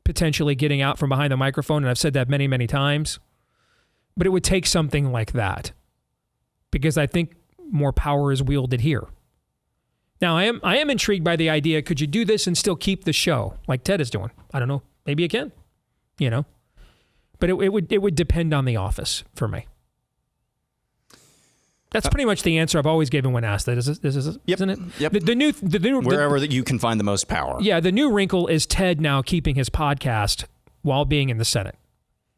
potentially getting out from behind the microphone. And I've said that many, many times. But it would take something like that, because I think more power is wielded here. Now, I am intrigued by the idea, could you do this and still keep the show like Ted is doing? I don't know. Maybe you can, But it would depend on the office for me. That's pretty much the answer I've always given when asked that, isn't it? Yep. The new wherever that you can find the most power. Yeah, the new wrinkle is Ted now keeping his podcast while being in the Senate.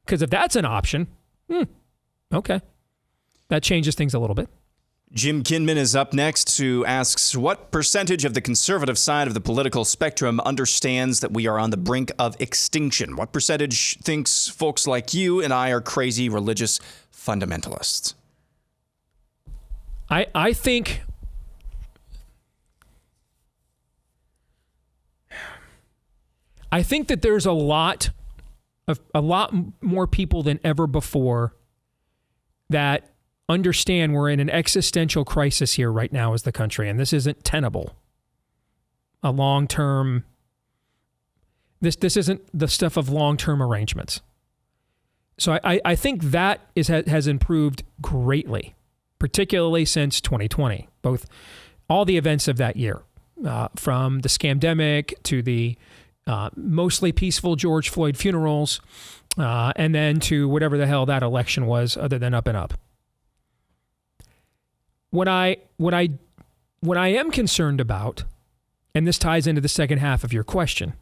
Because if that's an option, okay. That changes things a little bit. Jim Kinman is up next, who asks, what percentage of the conservative side of the political spectrum understands that we are on the brink of extinction? What percentage thinks folks like you and I are crazy religious fundamentalists? I think that there's a lot more people than ever before that understand we're in an existential crisis here right now as the country, and this isn't tenable. A long-term, this isn't the stuff of long-term arrangements. So I think that has improved greatly, particularly since 2020, both all the events of that year, from the scamdemic to the mostly peaceful George Floyd funerals, and then to whatever the hell that election was other than up and up. What I am concerned about, and this ties into the second half of your question,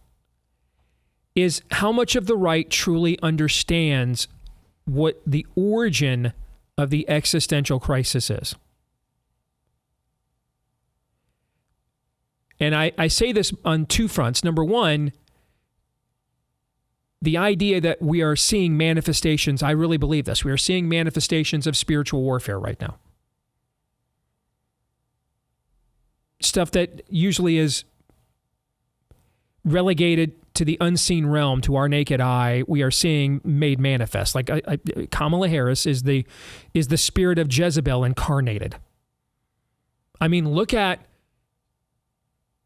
is how much of the right truly understands what the origin of the existential crisis is. And I say this on 2 fronts. Number one, the idea that we are seeing manifestations, I really believe this, we are seeing manifestations of spiritual warfare right now. Stuff that usually is relegated to the unseen realm, to our naked eye, we are seeing made manifest. Like Kamala Harris is the spirit of Jezebel incarnated. I mean, look at,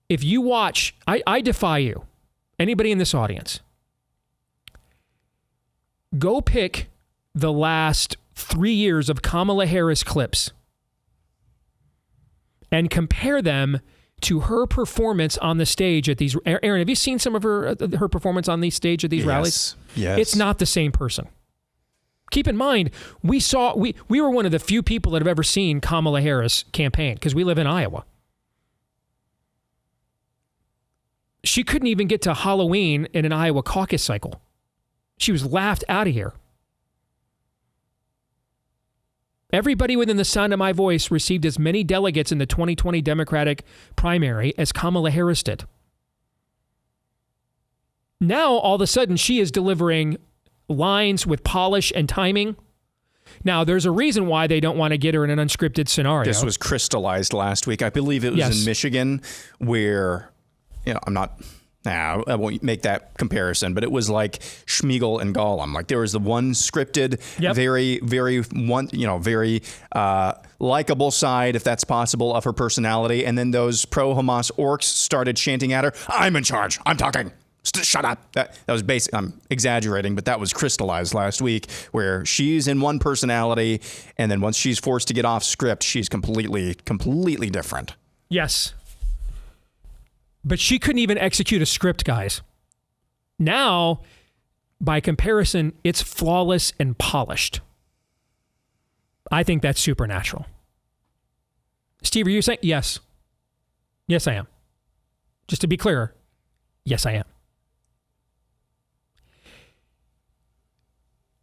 if you watch, I defy you, anybody in this audience, go pick the last 3 years of Kamala Harris clips and compare them to her performance on the stage at these. Aaron, have you seen some of her performance on the stage at these rallies? Yes. It's not the same person. Keep in mind, we were one of the few people that have ever seen Kamala Harris campaign because we live in Iowa. She couldn't even get to Halloween in an Iowa caucus cycle. She was laughed out of here. Everybody within the sound of my voice received as many delegates in the 2020 Democratic primary as Kamala Harris did. Now, all of a sudden, she is delivering lines with polish and timing. Now, there's a reason why they don't want to get her in an unscripted scenario. This was crystallized last week. I believe it was in Michigan, where, I'm not Now, I won't make that comparison, but it was like Schmeagol and Gollum. Like there was the one scripted, very, very very likable side, if that's possible, of her personality, and then those pro-Hamas orcs started chanting at her, "I'm in charge. I'm talking. Shut up." That was basic. I'm exaggerating, but that was crystallized last week, where she's in one personality, and then once she's forced to get off script, she's completely different. Yes. But she couldn't even execute a script, guys. Now, by comparison, it's flawless and polished. I think that's supernatural. Steve, are you saying? Yes. Yes, I am. Just to be clear, yes, I am.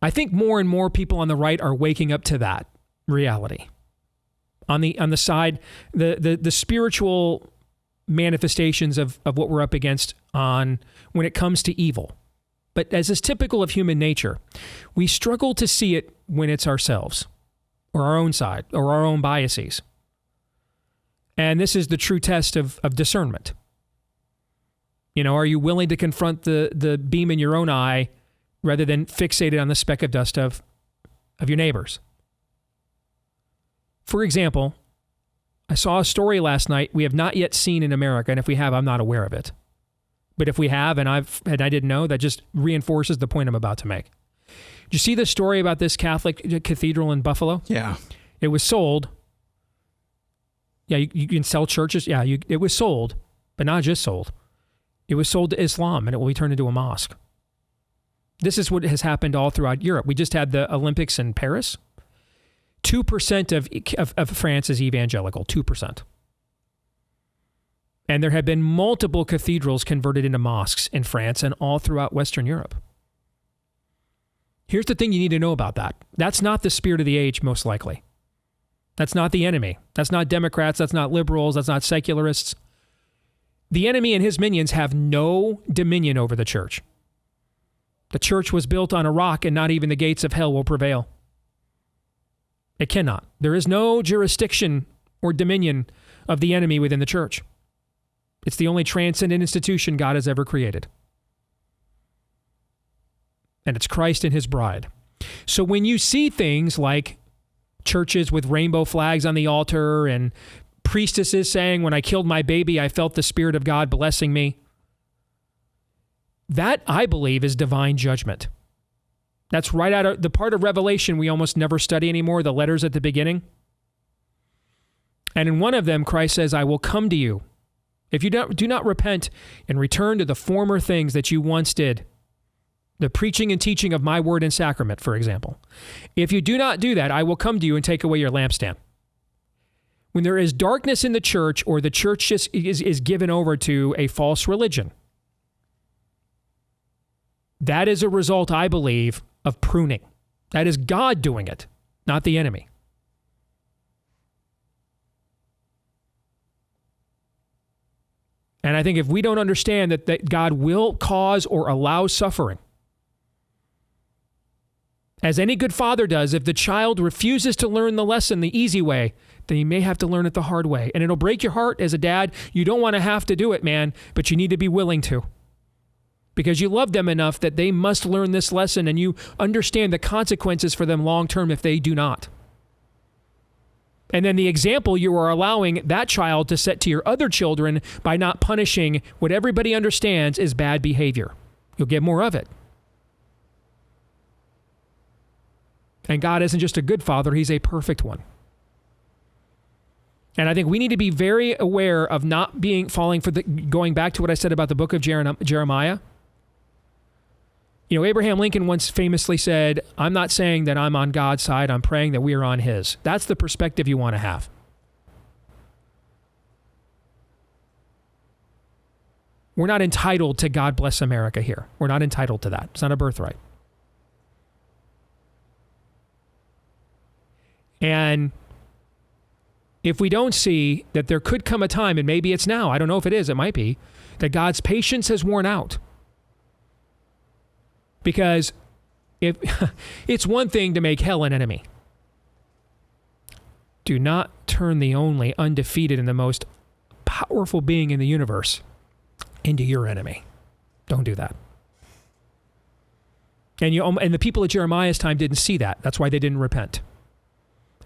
I think more and more people on the right are waking up to that reality. On the side, the spiritual manifestations of what we're up against on when it comes to evil. But as is typical of human nature, we struggle to see it when it's ourselves or our own side or our own biases. And this is the true test of discernment. Are you willing to confront the beam in your own eye rather than fixated on the speck of dust of your neighbors? For example, I saw a story last night we have not yet seen in America, and if we have, I'm not aware of it. But if we have, and I didn't know, that just reinforces the point I'm about to make. Did you see the story about this Catholic cathedral in Buffalo? Yeah. It was sold. Yeah, you can sell churches. Yeah, it was sold, but not just sold. It was sold to Islam, and it will be turned into a mosque. This is what has happened all throughout Europe. We just had the Olympics in Paris. 2% of France is evangelical, 2%. And there have been multiple cathedrals converted into mosques in France and all throughout Western Europe. Here's the thing you need to know about that. That's not the spirit of the age, most likely. That's not the enemy. That's not Democrats. That's not liberals. That's not secularists. The enemy and his minions have no dominion over the church. The church was built on a rock, and not even the gates of hell will prevail. It cannot. There is no jurisdiction or dominion of the enemy within the church. It's the only transcendent institution God has ever created. And it's Christ and his bride. So when you see things like churches with rainbow flags on the altar and priestesses saying, "When I killed my baby, I felt the Spirit of God blessing me," that, I believe, is divine judgment. That's right out of the part of Revelation we almost never study anymore, the letters at the beginning. And in one of them, Christ says, "I will come to you. If you do not repent and return to the former things that you once did," the preaching and teaching of my word and sacrament, for example. "If you do not do that, I will come to you and take away your lampstand." When there is darkness in the church, or the church just is given over to a false religion, that is a result, I believe, of pruning. That is God doing it, not the enemy. And I think if we don't understand that God will cause or allow suffering, as any good father does, if the child refuses to learn the lesson the easy way, then he may have to learn it the hard way. And it'll break your heart as a dad. You don't want to have to do it, man, but you need to be willing to. Because you love them enough that they must learn this lesson, and you understand the consequences for them long term if they do not. And then the example you are allowing that child to set to your other children by not punishing what everybody understands is bad behavior. You'll get more of it. And God isn't just a good father, he's a perfect one. And I think we need to be very aware of not falling for going back to what I said about the book of Jeremiah. Abraham Lincoln once famously said, "I'm not saying that I'm on God's side, I'm praying that we are on his." That's the perspective you want to have. We're not entitled to God bless America here. We're not entitled to that. It's not a birthright. And if we don't see that there could come a time, and maybe it's now, I don't know if it is, it might be, that God's patience has worn out. Because if it's one thing to make hell an enemy. Do not turn the only undefeated and the most powerful being in the universe into your enemy. Don't do that. And the people at Jeremiah's time didn't see that. That's why they didn't repent.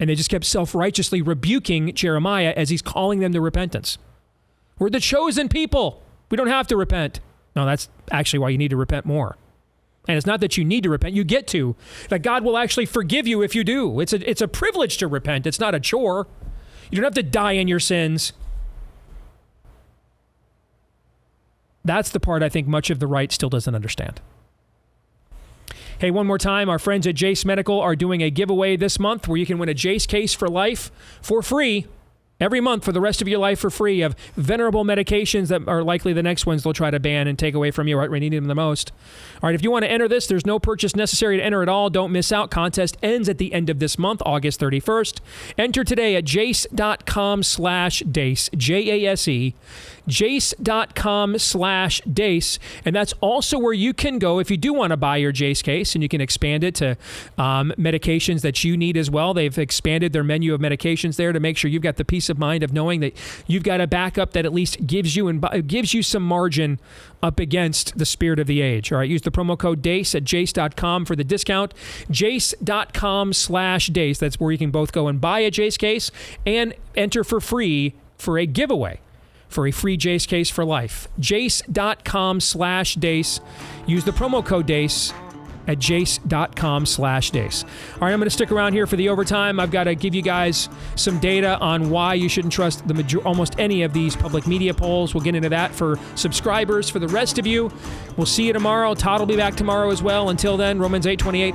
And they just kept self-righteously rebuking Jeremiah as he's calling them to repentance. We're the chosen people. We don't have to repent. No, that's actually why you need to repent more. And it's not that you need to repent, you get to. That God will actually forgive you if you do. It's a privilege to repent. It's not a chore. You don't have to die in your sins. That's the part I think much of the right still doesn't understand. Hey, one more time, our friends at Jace Medical are doing a giveaway this month where you can win a Jace case for life for free. Every month for the rest of your life for free of venerable medications that are likely the next ones they'll try to ban and take away from you right when you need them the most. All right, if you want to enter this, there's no purchase necessary to enter at all. Don't miss out. Contest ends at the end of this month, August 31st. Enter today at jace.com/dace, Jase, jace.com/dace. And that's also where you can go if you do want to buy your Jace case, and you can expand it to medications that you need as well. They've expanded their menu of medications there to make sure you've got the peace of mind of knowing that you've got a backup that at least gives you some margin up against the spirit of the age. All right, use the promo code DACE at jace.com for the discount. Jace.com/dace. That's where you can both go and buy a Jace case and enter for free for a giveaway for a free Jace case for life. Jace.com/dace. Use the promo code DACE at jace.com/dace. All right, I'm going to stick around here for the overtime. I've got to give you guys some data on why you shouldn't trust almost any of these public media polls. We'll get into that for subscribers. For the rest of you, we'll see you tomorrow. Todd will be back tomorrow as well. Until then, Romans 8:28.